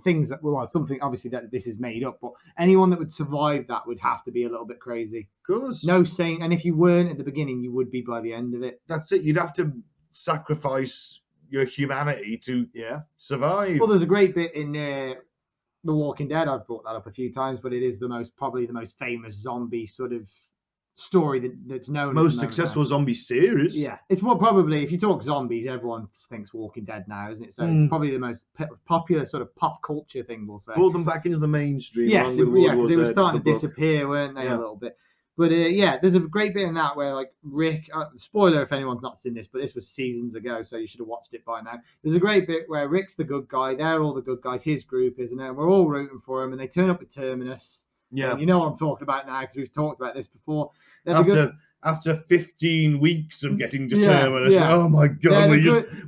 things that something obviously that this is made up, but anyone that would survive that would have to be a little bit crazy. Of course. No saying, and if you weren't at the beginning, you would be by the end of it. That's it. You'd have to sacrifice your humanity to survive. Well, there's a great bit in The Walking Dead. I've brought that up a few times, but it is probably the most famous zombie sort of story that's known. Most successful zombie series. Yeah, it's probably, if you talk zombies, everyone thinks Walking Dead now, isn't it? So it's probably the most popular sort of pop culture thing, we'll say. Pulled them back into the mainstream. Yes, they were starting to disappear, weren't they, a little bit? But there's a great bit in that where like Rick, spoiler if anyone's not seen this, but this was seasons ago, so you should have watched it by now. There's a great bit where Rick's the good guy, they're all the good guys, his group, isn't it? And we're all rooting for him, and they turn up at Terminus. Yeah. And you know what I'm talking about now because we've talked about this before. After 15 weeks of getting to Terminus, oh my God,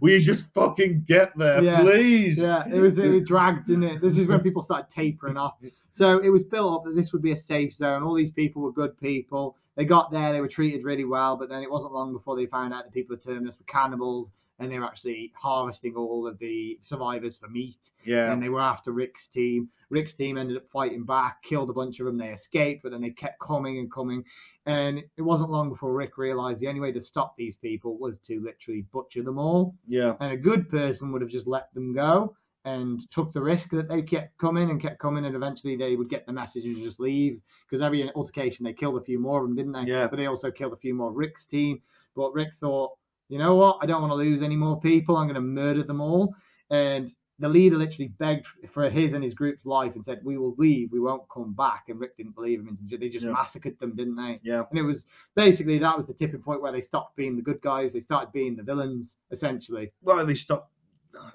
we just fucking get there, please. Yeah, it was dragged, didn't it? This is when people started tapering off. So it was built up that this would be a safe zone. All these people were good people. They got there, they were treated really well, but then it wasn't long before they found out the people at Terminus were cannibals, and they were actually harvesting all of the survivors for meat. Yeah. And they were after Rick's team. Rick's team ended up fighting back, killed a bunch of them. They escaped, but then they kept coming and coming. And it wasn't long before Rick realized the only way to stop these people was to literally butcher them all. Yeah. And a good person would have just let them go and took the risk that they kept coming, and eventually they would get the message and just leave. Because every altercation, they killed a few more of them, didn't they? Yeah. But they also killed a few more of Rick's team. But Rick thought, you know what? I don't want to lose any more people. I'm going to murder them all. And the leader literally begged for his and his group's life and said, "We will leave, we won't come back." And Rick didn't believe him. They just massacred them, didn't they? Yeah. And it was basically that was the tipping point where they stopped being the good guys. They started being the villains, essentially. Well, they stopped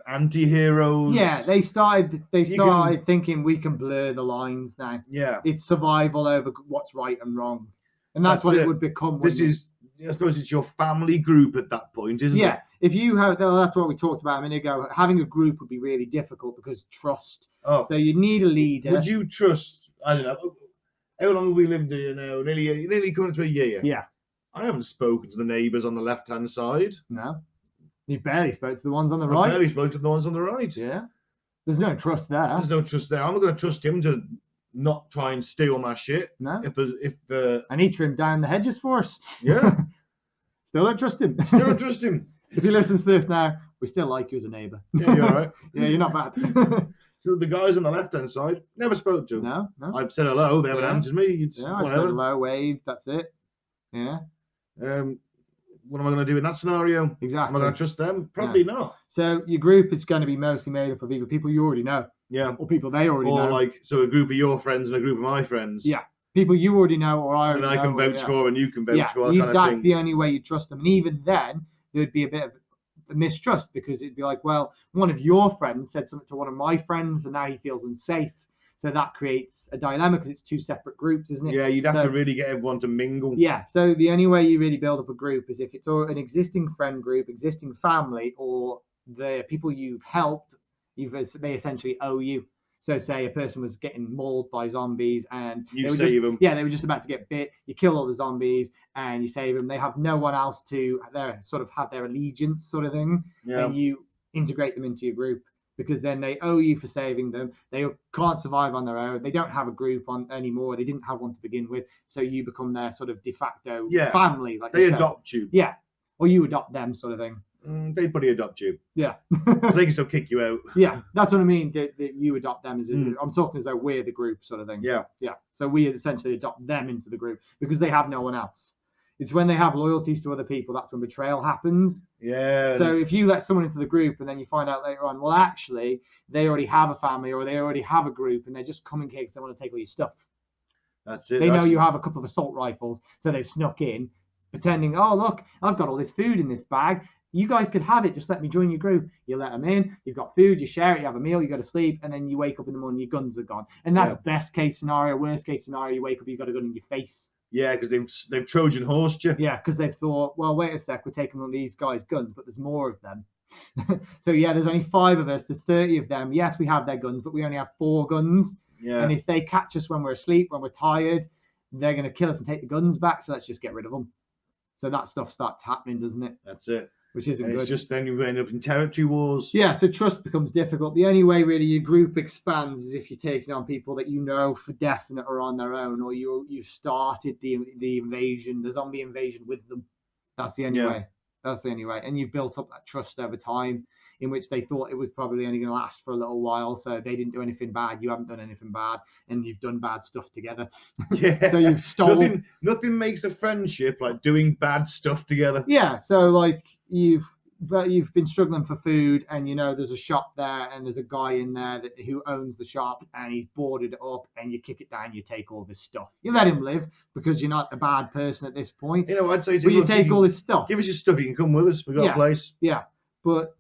anti-heroes. Yeah, they started thinking we can blur the lines now. Yeah. It's survival over what's right and wrong, and that's what it would become. This is, I suppose, it's your family group at that point, isn't it? Yeah. If you have, that's what we talked about a minute ago. Having a group would be really difficult because trust. Oh. So you need a leader. Would you trust? I don't know. How long have we lived here now? Nearly coming to a year. Yeah. I haven't spoken to the neighbours on the left-hand side. No. You barely spoke to the ones on the I right. barely spoke to the ones on the right. Yeah. There's no trust there. There's no trust there. I'm not going to trust him to not try and steal my shit. No. And he trimmed down the hedges for us. Yeah. Still don't trust him. Still don't trust him. If he listens to this now, we still like you as a neighbour. Yeah, you're all right. Yeah, you're not bad. So the guys on the left-hand side, never spoke to. No. I've said hello, they haven't answered me. I've said hello, waved, that's it. Yeah. What am I going to do in that scenario? Exactly. Am I going to trust them? Probably not. So your group is going to be mostly made up of either people you already know. Yeah. Or people they already know. Or so a group of your friends and a group of my friends. Yeah. People you already know or I already know. And I can vouch for and you can vouch for. That's the only way you trust them. And even then, there would be a bit of mistrust because it'd be like, well, one of your friends said something to one of my friends and now he feels unsafe. So that creates a dilemma because it's two separate groups, isn't it? Yeah, you'd have to really get everyone to mingle. Yeah, so the only way you really build up a group is if it's an existing friend group, existing family, or the people you've helped, they essentially owe you. So say a person was getting mauled by zombies and you save them. Yeah, they were just about to get bit. You kill all the zombies and you save them. They have no one else to have their allegiance sort of thing. Yeah. And you integrate them into your group. Because then they owe you for saving them. They can't survive on their own. They don't have a group anymore. They didn't have one to begin with. So you become their sort of de facto family. Like they adopt you. Yeah. Or you adopt them sort of thing. They probably adopt you. Yeah. They can still kick you out. Yeah. That's what I mean. That you adopt them. I'm talking as though we're the group sort of thing. Yeah. Yeah. So we essentially adopt them into the group because they have no one else. It's when they have loyalties to other people, that's when betrayal happens. Yeah. So if you let someone into the group and then you find out later on, well, actually, they already have a family or they already have a group and they're just coming here because they want to take all your stuff. That's it. They know you have a couple of assault rifles, so they've snuck in, pretending, oh, look, I've got all this food in this bag. You guys could have it. Just let me join your group. You let them in. You've got food. You share it. You have a meal. You go to sleep. And then you wake up in the morning, your guns are gone. And that's best case scenario. Worst case scenario, you wake up, you've got a gun in your face. Yeah, because they've Trojan horsed you. Yeah, because they've thought, well, wait a sec, we're taking all these guys' guns, but there's more of them. So yeah, there's only 5 of us. There's 30 of them. Yes, we have their guns, but we only have 4 guns. Yeah. And if they catch us when we're asleep, when we're tired, they're going to kill us and take the guns back. So let's just get rid of them. So that stuff starts happening, doesn't it? That's it. Which isn't good. It's just then you end up in territory wars. Yeah, so trust becomes difficult. The only way really your group expands is if you're taking on people that you know for definite are on their own, or you started the invasion, the zombie invasion with them. That's the only way. That's the only way. And you've built up that trust over time in which they thought it was probably only going to last for a little while. So they didn't do anything bad. You haven't done anything bad. And you've done bad stuff together. Yeah. So you've stolen. Nothing makes a friendship like doing bad stuff together. Yeah. So like you've been struggling for food and you know there's a shop there and there's a guy in there who owns the shop and he's boarded it up and you kick it down, you take all this stuff. You let him live because you're not a bad person at this point. You know, I'd say to but you take all this stuff. Give us your stuff, you can come with us. We've got a place. Yeah. But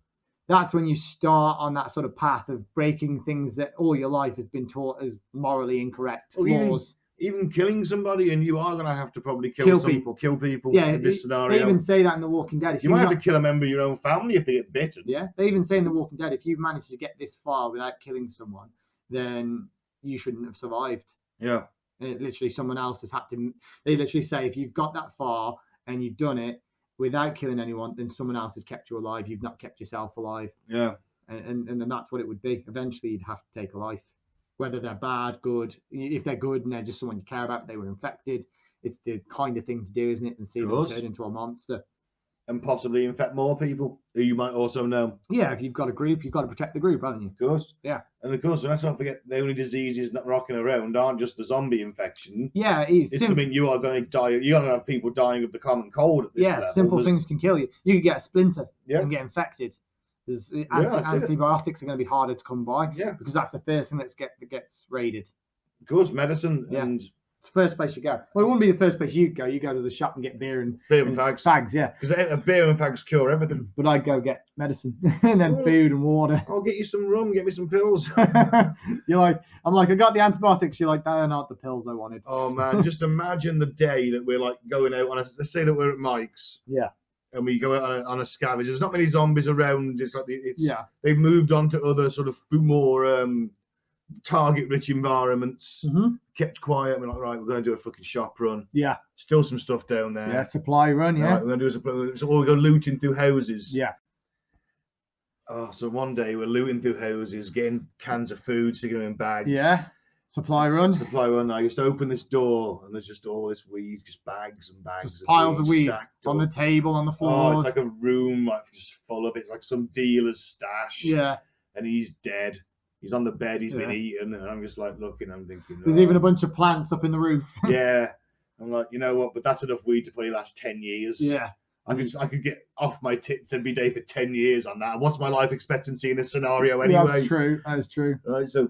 that's when you start on that sort of path of breaking things that all your life has been taught as morally incorrect laws. Even killing somebody, and you are going to have to probably kill people in this scenario. They even say that in The Walking Dead. You might have to kill a member of your own family if they get bitten. Yeah, they even say in The Walking Dead, if you've managed to get this far without killing someone, then you shouldn't have survived. Yeah. And literally someone else has had to, they literally say, if you've got that far and you've done it without killing anyone, then someone else has kept you alive. You've not kept yourself alive. Yeah. And then that's what it would be. Eventually, you'd have to take a life. Whether they're bad, good. If they're good and they're just someone you care about, they were infected. It's the kind of thing to do, isn't it? And see them turn into a monster. And possibly infect more people who you might also know. Yeah, if you've got a group, you've got to protect the group, haven't you? Of course. Yeah. And of course, let's not forget the only diseases not rocking around aren't just the zombie infection. Yeah, it is. It's something you are going to die. You're going to have people dying of the common cold at this level. Simple things can kill you. You could get a splinter and get infected. There's that's it. antibiotics are going to be harder to come by. Yeah. Because that's the first thing that gets raided. Good medicine Yeah. and It's the first place you go. Well, it wouldn't be the first place you'd go. You go to the shop and get beer and fags. Fags, yeah. Because a beer and fags cure everything. But I'd go get medicine and then food and water. I'll get you some rum, get me some pills. You're like, I'm like, I got the antibiotics. You're like, they're not the pills I wanted. Oh man, just imagine the day that we're like going out on let's say that we're at Mike's. Yeah. And we go out on a scavenge. There's not many zombies around. It's like they've moved on to other sort of more target-rich environments. Mm-hmm. Kept quiet. We're like, right, we're going to do a fucking shop run. Yeah. Still some stuff down there. Yeah, supply run, yeah. Right, we're going to do so we go looting through houses. Yeah. Oh, so one day we're looting through houses, getting cans of food, sticking them in bags. Yeah. Supply run. Supply run. I just open this door and there's just all this weed, just bags and bags Just of piles of weed stacked on up. the table, on the Oh, floor. it's like a room like just full of it. It's like some dealer's stash. Yeah. And he's dead. He's on the bed. He's been Yeah. eaten. And I'm just like looking. I'm thinking. There's even a bunch of plants up in the roof. Yeah. I'm like, you know what? But that's enough weed to probably last 10 years. Yeah. I could get off my tits every day for 10 years on that. What's my life expectancy in this scenario anyway? Yeah, that's true. That is true. Right, so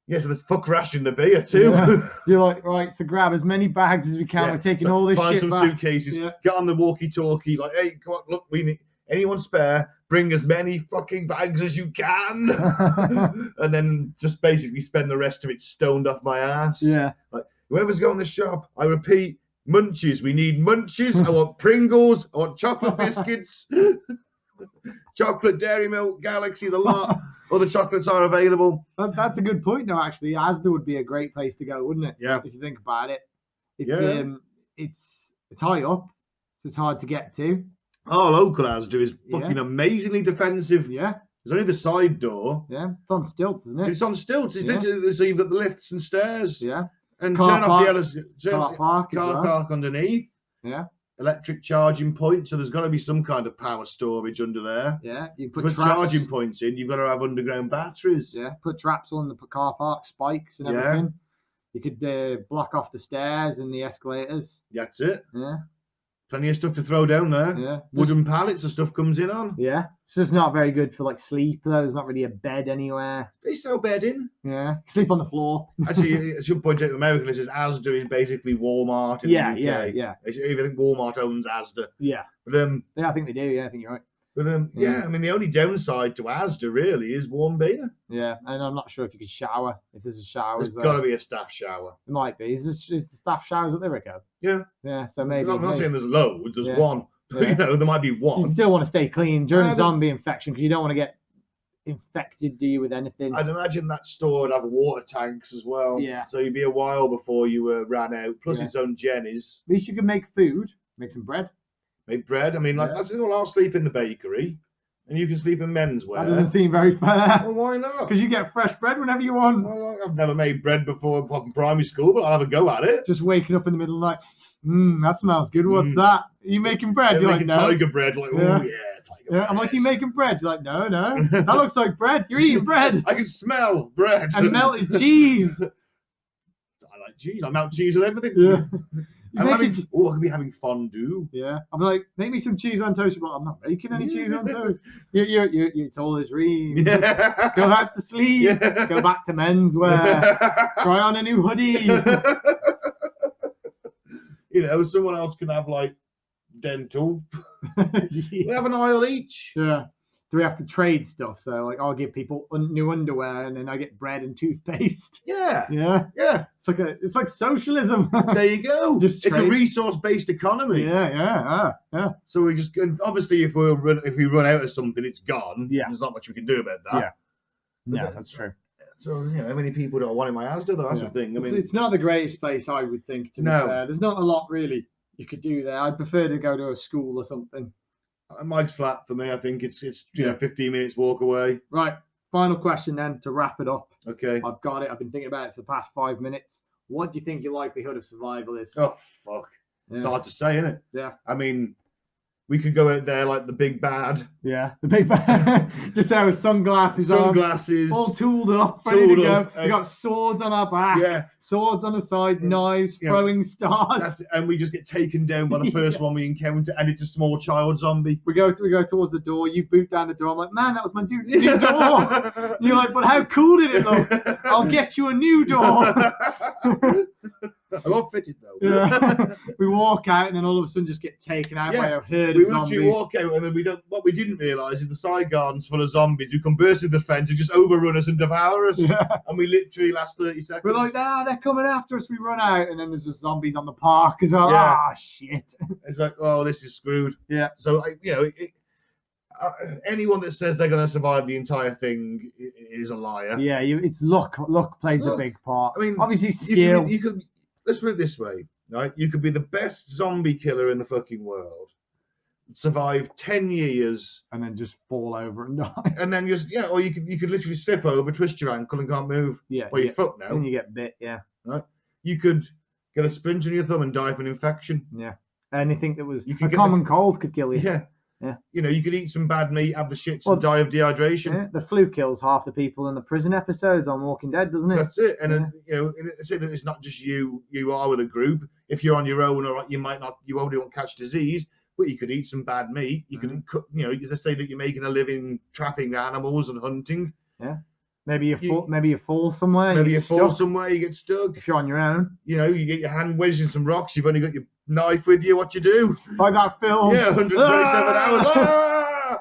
there's fuck ration the beer too. Yeah. You're like, right, so grab as many bags as we can. Yeah. We're taking So all this find shit some back. suitcases. Yeah. Get on the walkie-talkie. Like, hey, come on, look, we need anyone spare. Bring as many fucking bags as you can, and then just basically spend the rest of it stoned off my ass. Yeah. Like, whoever's going to the shop, I repeat, munchies. We need munchies. I want Pringles. I want chocolate biscuits, chocolate, Dairy Milk, Galaxy, the lot. Other chocolates are available. That's a good point, though. Actually, Asda would be a great place to go, wouldn't it? Yeah. If you think about it, it's Yeah. It's high up, so it's hard to get to. Our local Asda is Yeah. fucking amazingly defensive. Yeah. There's only the side door. Yeah. It's on stilts, isn't it? It's on stilts. It's Yeah. literally, so you've got the lifts and stairs. Yeah. And Car turn off park. the Car park as well. park underneath. Yeah. Electric charging point. So there's got to be some kind of power storage under there. Yeah. You To put put traps. charging points in, you've got to have underground batteries. Yeah. Put traps on the car park, spikes and Yeah. everything. You could block off the stairs and the escalators. That's it. Yeah. Plenty of stuff to throw down there. Yeah. Wooden pallets the stuff comes in on. Yeah. It's just not very good for like sleep though. There's not really a bed anywhere. There's no bedding. Yeah. Sleep on the floor. Actually, I should point out to American listeners, Asda is basically Walmart in Yeah, the yeah, UK. yeah. I think Walmart owns Asda. Yeah. But Yeah, I think they do. Yeah, I think you're right. yeah, I mean the only downside to Asda really is warm beer. Yeah, and I'm not sure if you could shower. If there's a shower, There's got to be a staff shower. It might be. Is the staff showers at Lyrico? Yeah. Yeah, so maybe. I'm not saying there's loads. There's Yeah. one. Yeah. You know, there might be You one. still want to stay clean during there's- zombie infection because you don't want to get infected, do you, with anything? I'd imagine that store would have water tanks as well. Yeah. So you'd be a while before you ran out. Plus Yeah. its own Jenny's. At least you can make food, make some bread. Make bread. I mean, like Yeah. that's well, I'll sleep in the bakery, and you can sleep in menswear. That doesn't seem very fair Well, why not? because you get fresh bread whenever you want. Well, I've never made bread before in primary school, but I'll have a go at it. Just waking up in the middle of the night. That smells good. What's Mm. that? Are you making bread? Yeah, You're like, making no. tiger bread, like, Yeah. oh yeah, tiger Yeah, bread. I'm like, you making bread? You're like, no, that looks like bread. You're eating bread I can smell bread. and melted cheese. I like cheese. I melt cheese and everything. Yeah. I'm You having, making- I could be having fondue. Yeah, I'm like, make me some cheese on toast. But I'm not making any cheese on Yeah. toast. It's all a dream. Yeah. Go back to sleep. Yeah. Go back to menswear. Try on a new hoodie. You know, someone else can have like dental. We have an aisle each. Yeah. Do we have to trade stuff? So like, I'll give people new underwear, and then I get bread and toothpaste. Yeah. Yeah. Yeah. It's like socialism. There you go. Just It's a trade. resource-based economy. Yeah. So we just and obviously if we run out of something, it's gone. Yeah. There's not much we can do about that. Yeah. But That's true. So you know, how many people don't want in my Asda? That's Yeah. the thing. I mean, It's not the greatest place, I would think. To be No. fair. There's not a lot really you could do there. I'd prefer to go to a school or something. Mike's flat for me. I think it's you Yeah. know 15 minutes walk away. Right. Final question then to wrap it up. Okay. I've got it. I've been thinking about it for the past 5 minutes. What do you think your likelihood of survival is? Oh fuck. It's Yeah. hard to say, isn't it? Yeah. I mean, We could go out there like the big bad. Yeah, the big just there with sunglasses on, Sunglasses. all tooled up, ready to Tooled go. up, We got swords on our back, Yeah. swords on the side, Yeah. knives, Yeah. throwing stars. And we just get taken down by the first one we encounter, and it's a small child zombie. We go towards the door. You boot down the door. I'm like, man, that was my new door. You're like, but how cool did it look? I'll get you a new door. I won't fit it though. Yeah. We walk out, and then all of a sudden just get taken out by a herd We of literally zombies. walk out, and then we don't. What we didn't realise is the side garden's full of zombies who come burst through the fence and just overrun us and devour us. Yeah. And we literally last 30 seconds. We're like, they're coming after us. We run out, and then there's just zombies on the park as well. Yeah. Ah, shit. It's like, oh, this is screwed. Yeah. So anyone that says they're going to survive the entire thing is a liar. Yeah, it's luck. Luck plays a Luck. big part. I mean, obviously skill. You could let's put it this way, right? You could be the best zombie killer in the fucking world, survive 10 years, and then just fall over and die. and then or you could literally slip over, twist your ankle, and can't move. Yeah. Well, your foot now. And you get bit. Yeah. Right. You could get a splinter in your thumb and die from an infection. Yeah. Anything that was You a could get common cold could kill you. Yeah. Yeah. You could eat some bad meat, have the shits, Well, and die of dehydration. Yeah, the flu kills half the people in the prison episodes on Walking Dead, doesn't it? That's it. And Yeah. it's not just you are with a group. If you're on your own, or you probably won't catch disease, but you could eat some bad meat. You could cook, they say that you're making a living trapping animals and hunting. Yeah. Maybe you fall somewhere. Maybe you get fall stuck. somewhere, you get stuck. If you're on your own. You get your hand wedged in some rocks, you've only got your knife with you, what you do? Like that film. Yeah, 127 hours. Ah!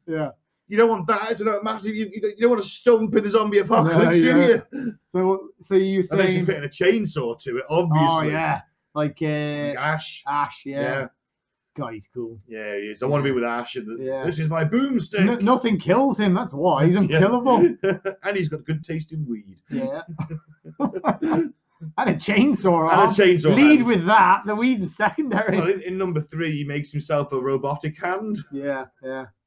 Yeah. You don't want that. It's not massive. You don't want to stump in the zombie apocalypse, do you? So you saying? Unless you're fitting a chainsaw to it, obviously. Oh yeah, like Ash. Ash. Yeah. Yeah. God, he's cool. Yeah, he is. I want to be with Ash. Yeah. This is my boomstick. Nothing kills him. That's why he's unkillable. And he's got good tasting weed. Yeah. And a chainsaw. And a chainsaw. Lead hand. with that. The weed's are secondary. Well, in number 3, he makes himself a robotic hand. Yeah.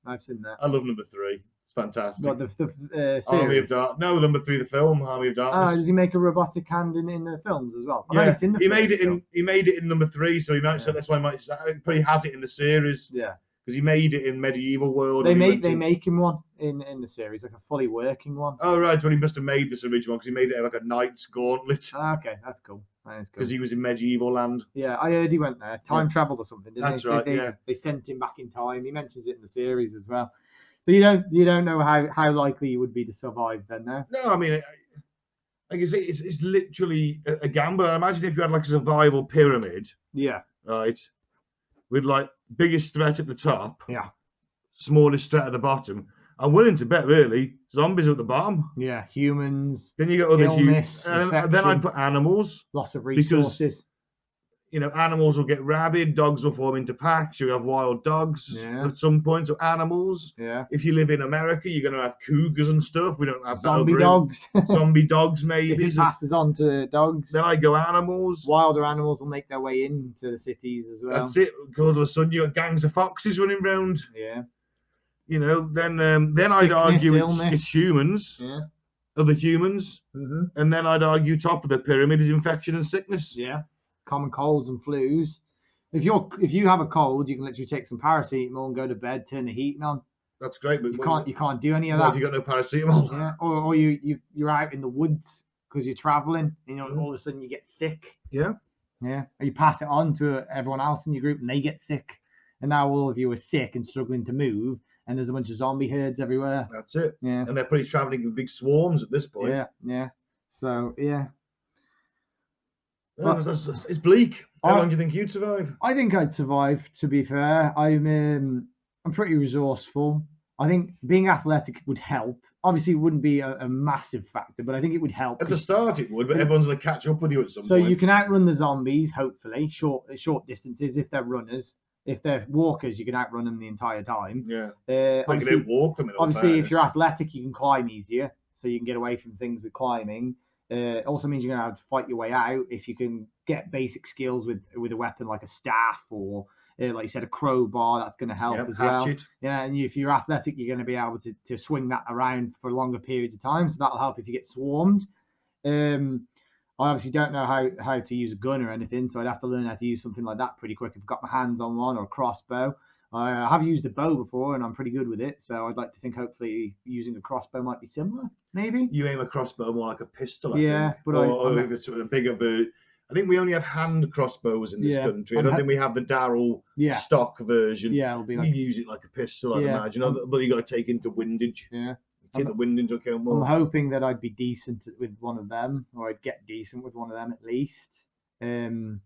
I've seen that. I love number 3. It's fantastic. What, the Army series? of Darkness. No, number 3, the film Army of Darkness. Does he make a robotic hand in the films as well? Yeah, he made it in number 3, so so that's why he probably has it in the series. Yeah. Because he made it in medieval world. They make him one in the series, like a fully working one. Oh right, well he must have made this original because he made it like a knight's gauntlet. Okay, that's cool. Because he was in medieval land. Yeah, I heard he went there, time traveled or something. Didn't That's they? right. They sent him back in time. He mentions it in the series as well. So you don't know how likely you would be to survive then, no? No, I mean, like I say, it's literally a gamble. I imagine if you had like a survival pyramid. Yeah. Right. With like biggest threat at the top. Yeah. Smallest threat at the bottom. I'm willing to bet, really, zombies are at the bottom. Yeah, humans. Then you got other illness, humans. Then I'd put animals. Loss of resources. Because, animals will get rabid, dogs will form into packs, you'll have wild dogs at some point. So animals. Yeah. If you live in America, you're going to have cougars and stuff. We don't have zombie dogs. Zombie dogs, maybe. If it passes on to dogs. Then I go animals. Wilder animals will make their way into the cities as well. That's it. All of a sudden, you got gangs of foxes running around. Yeah. Then I'd argue it's humans. Yeah. Other humans. Mm-hmm. And then I'd argue top of the pyramid is infection and sickness. Yeah. Common colds and flus. If you have a cold, you can literally take some paracetamol and go to bed, turn the heating on. That's great, but you can't do any of that. that. If you got no paracetamol. Yeah, or you're out in the woods because you're traveling, and all of a sudden you get sick. Yeah. Yeah. Or you pass it on to everyone else in your group, and they get sick, and now all of you are sick and struggling to move, and there's a bunch of zombie herds everywhere. That's it. Yeah. And they're probably traveling in big swarms at this point. Yeah. So yeah. It's bleak. How long do you think you'd survive? I think I'd survive, to be fair. I'm pretty resourceful. I think being athletic would help. Obviously, it wouldn't be a massive factor, but I think it would help. At the start, it would, but everyone's going to catch up with you at some point. So you can outrun the zombies, hopefully, short distances if they're runners. If they're walkers, you can outrun them the entire time. Yeah. You can outwalk them. Obviously, if you're athletic, you can climb easier, so you can get away from things with climbing. It also means you're going to have to fight your way out. If you can get basic skills with a weapon like a staff or, like you said, a crowbar, that's going to help as well. Yeah, and if you're athletic, you're going to be able to swing that around for longer periods of time, so that'll help if you get swarmed. I obviously don't know how to use a gun or anything, so I'd have to learn how to use something like that pretty quick if I've got my hands on one, or a crossbow. I have used a bow before, and I'm pretty good with it, so I'd like to think hopefully using a crossbow might be similar, maybe. You aim a crossbow more like a pistol, I Yeah, think. but or if it's a bigger bird. I think we only have hand crossbows in this country. I don't think we have the Darrell stock version. Yeah, it'll be we use it like a pistol, I'd imagine. But you got to take into windage. Yeah. Take the wind into account more. I'm hoping that I'd be decent with one of them, or I'd get decent with one of them at least. And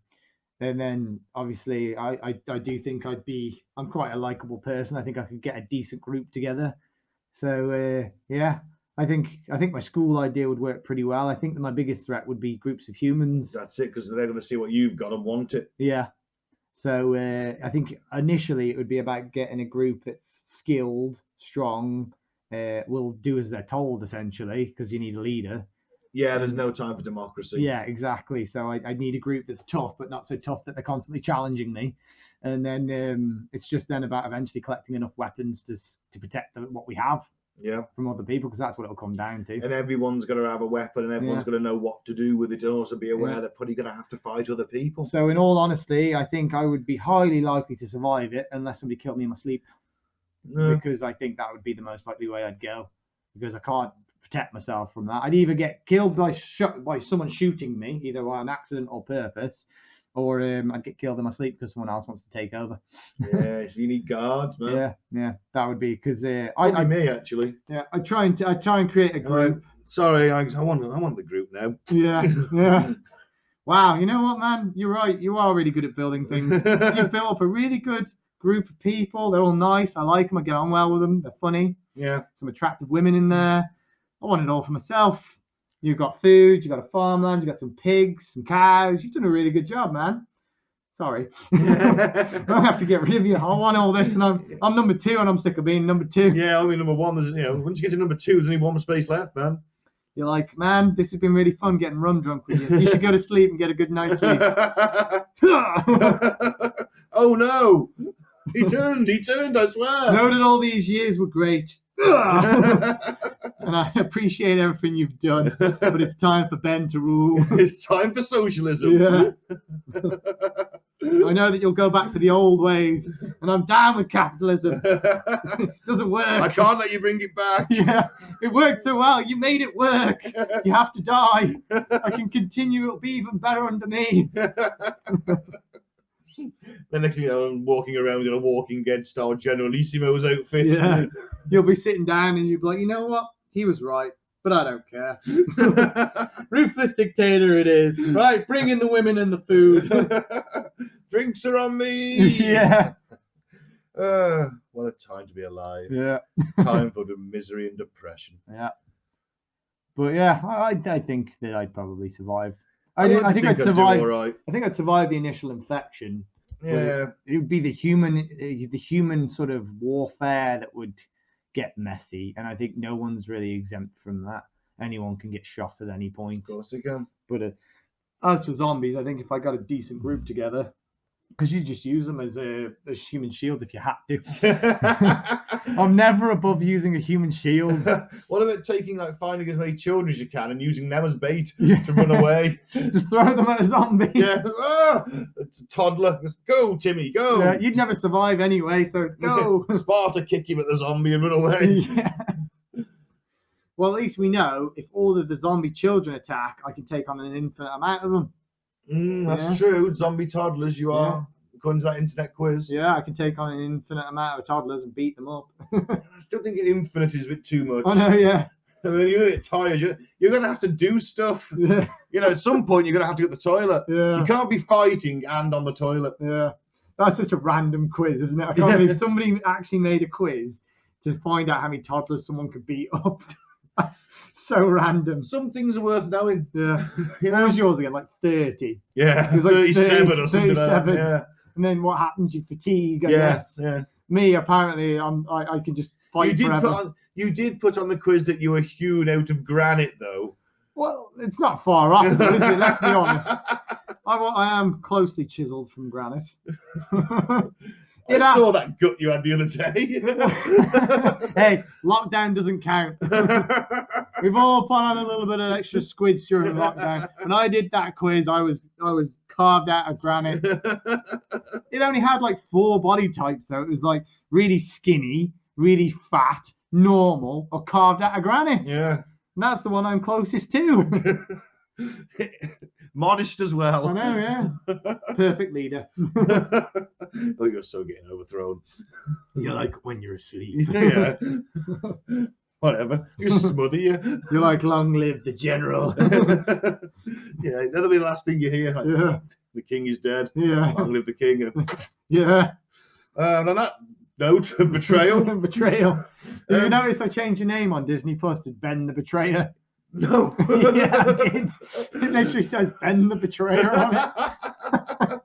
then obviously I do think I'm quite a likable person. I think I could get a decent group together. So yeah, I think my school idea would work pretty well. I think that my biggest threat would be groups of humans. That's it, because they're going to see what you've got and want it. Yeah. So I think initially it would be about getting a group that's skilled, strong, will do as they're told, essentially, because you need a leader. Yeah, there's no time for democracy. Yeah, exactly. So I need a group that's tough, but not so tough that they're constantly challenging me. And then it's just then about eventually collecting enough weapons to protect what we have. Yeah. From other people, because that's what it'll come down to. And everyone's going to have a weapon, and everyone's going to know what to do with it, and also be aware that probably going to have to fight other people. So in all honesty, I think I would be highly likely to survive it unless somebody killed me in my sleep. Because I think that would be the most likely way I'd go, because I can't protect myself from that. I'd either get killed by someone shooting me, either by an accident or purpose, or I'd get killed in my sleep because someone else wants to take over. Yeah, so you need guards, man. Yeah, that would be because I me actually. Yeah, I try and create a group. Sorry, I want the group now. Yeah. Wow, you know what, man? You're right. You are really good at building things. You've built up a really good group of people. They're all nice. I like them. I get on well with them. They're funny. Yeah. Some attractive women in there. I want it all for myself. You've got food. You've got a farmland. You've got some pigs, some cows. You've done a really good job, man. Sorry. I don't have to get rid of you. I want all this, and I'm number 2, and I'm sick of being number 2. Yeah, I'll be number 1. There's, once you get to number 2, there's only one space left, man. You're like, man, this has been really fun getting rum drunk with you. You should go to sleep and get a good night's sleep. Oh no! He turned, I swear. Know that all these years were great. And I appreciate everything you've done, but it's time for Ben to rule. It's time for socialism. Yeah. I know that you'll go back to the old ways, and I'm down with capitalism. It doesn't work. I can't let you bring it back. Yeah, it worked so well. You made it work. You have to die. I can continue. It'll be even better under me. The next thing you know, I'm walking around in a Walking Dead style Generalissimo's outfit. Yeah. You'll be sitting down and you'll be like, you know what? He was right, but I don't care. Ruthless dictator it is. Right, bring in the women and the food. Drinks are on me. Yeah. What a time to be alive. Yeah. Time for the misery and depression. Yeah. But yeah, I think that I'd probably survive. I think I'd survive. Right. I think I'd survive the initial infection. Yeah. It would be the human sort of warfare that would get messy, and I think no one's really exempt from that. Anyone can get shot at any point. Of course they can. But as for zombies, I think if I got a decent group together, because you just use them as human shield if you had to. I'm never above using a human shield. What about finding as many children as you can and using them as bait to run away? Just throw them at a zombie. Yeah. It's a toddler. Just go, Timmy, go. Yeah, you'd never survive anyway, so go. Sparta kick him at the zombie and run away. Yeah. Well, at least we know if all of the zombie children attack, I can take on an infinite amount of them. That's true. Zombie toddlers, you are, according to that internet quiz. Yeah, I can take on an infinite amount of toddlers and beat them up. I still think infinite is a bit too much. I know, yeah. I mean, you're a bit tired. You're going to have to do stuff. Yeah. At some point, you're going to have to go to the toilet. Yeah. You can't be fighting and on the toilet. Yeah. That's such a random quiz, isn't it? I can't believe somebody actually made a quiz to find out how many toddlers someone could beat up. That's so random. Some things are worth knowing. Yeah. What was yours again? Like 30? Yeah, it was like 37 or something 37. like that. Yeah. And then what happens? You fatigue, I guess. Yeah. Me, apparently, I can just fight forever. You did put on the quiz that you were hewn out of granite, though. Well, it's not far off, is it? Let's be honest. I am closely chiseled from granite. You I know- saw that gut you had the other day. Hey, lockdown doesn't count. We've all put on a little bit of extra squids during lockdown. When I did that quiz, I was carved out of granite. It only had like 4 body types, though. It was like really skinny, really fat, normal, or carved out of granite. Yeah. And that's the one I'm closest to. Modest as well. I know, yeah. Perfect leader. Oh, you're so getting overthrown. You're like when you're asleep. Yeah. Whatever. You smother you. You're like long live the general. Yeah, that'll be the last thing you hear. Like, Yeah, the king is dead. yeah, Long live the king. yeah. And on that note, betrayal. Betrayal. Did you Um, notice I changed your name on Disney Plus to Ben the Betrayer? No. Yeah, I did. It literally says Ben the Betrayer on it.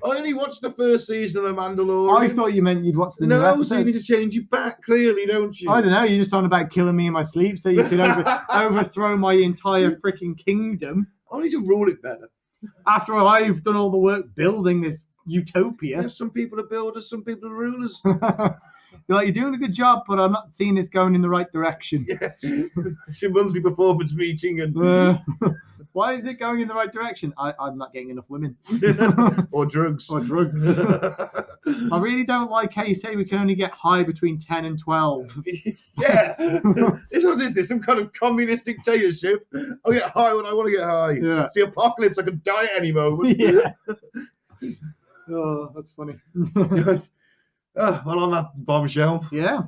I only watched the first season of The Mandalorian. I thought you meant you'd watch the new No, so episode. you need to change it back, clearly, don't you? I don't know. You're just on about killing me in my sleep so you could overthrow my entire freaking kingdom. I need to rule it better. After all, I've done all the work building this utopia. Yes, some people are builders, some people are rulers. You're like, you're doing a good job, but I'm not seeing this going in the right direction. Yeah. She runs the performance meeting and Why isn't it going in the right direction? I'm not getting enough women. or drugs. Or drugs. I really don't like how you say we can only get high between 10 and 12. Yeah. What is this? Some kind of communist dictatorship? I'll get high when I want to get high. Yeah. It's the apocalypse. I could die at any moment. Yeah. Oh, that's funny. Well, on that bombshell, Yeah.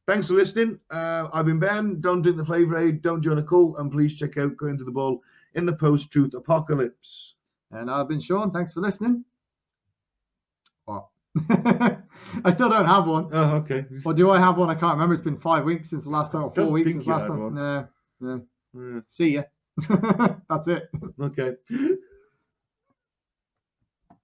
thanks for listening. I've been Ben. Don't drink the Flavor Aid. Don't join a cult. And please check out Going to the Ball in the Post-Truth Apocalypse. And I've been Sean. Thanks for listening. What? I still don't have one. Oh, okay. Or do I have one? I can't remember. It's been 5 weeks since the last time, or 4 Don't weeks think since you last had time. one. No. Yeah. See ya. That's it. Okay.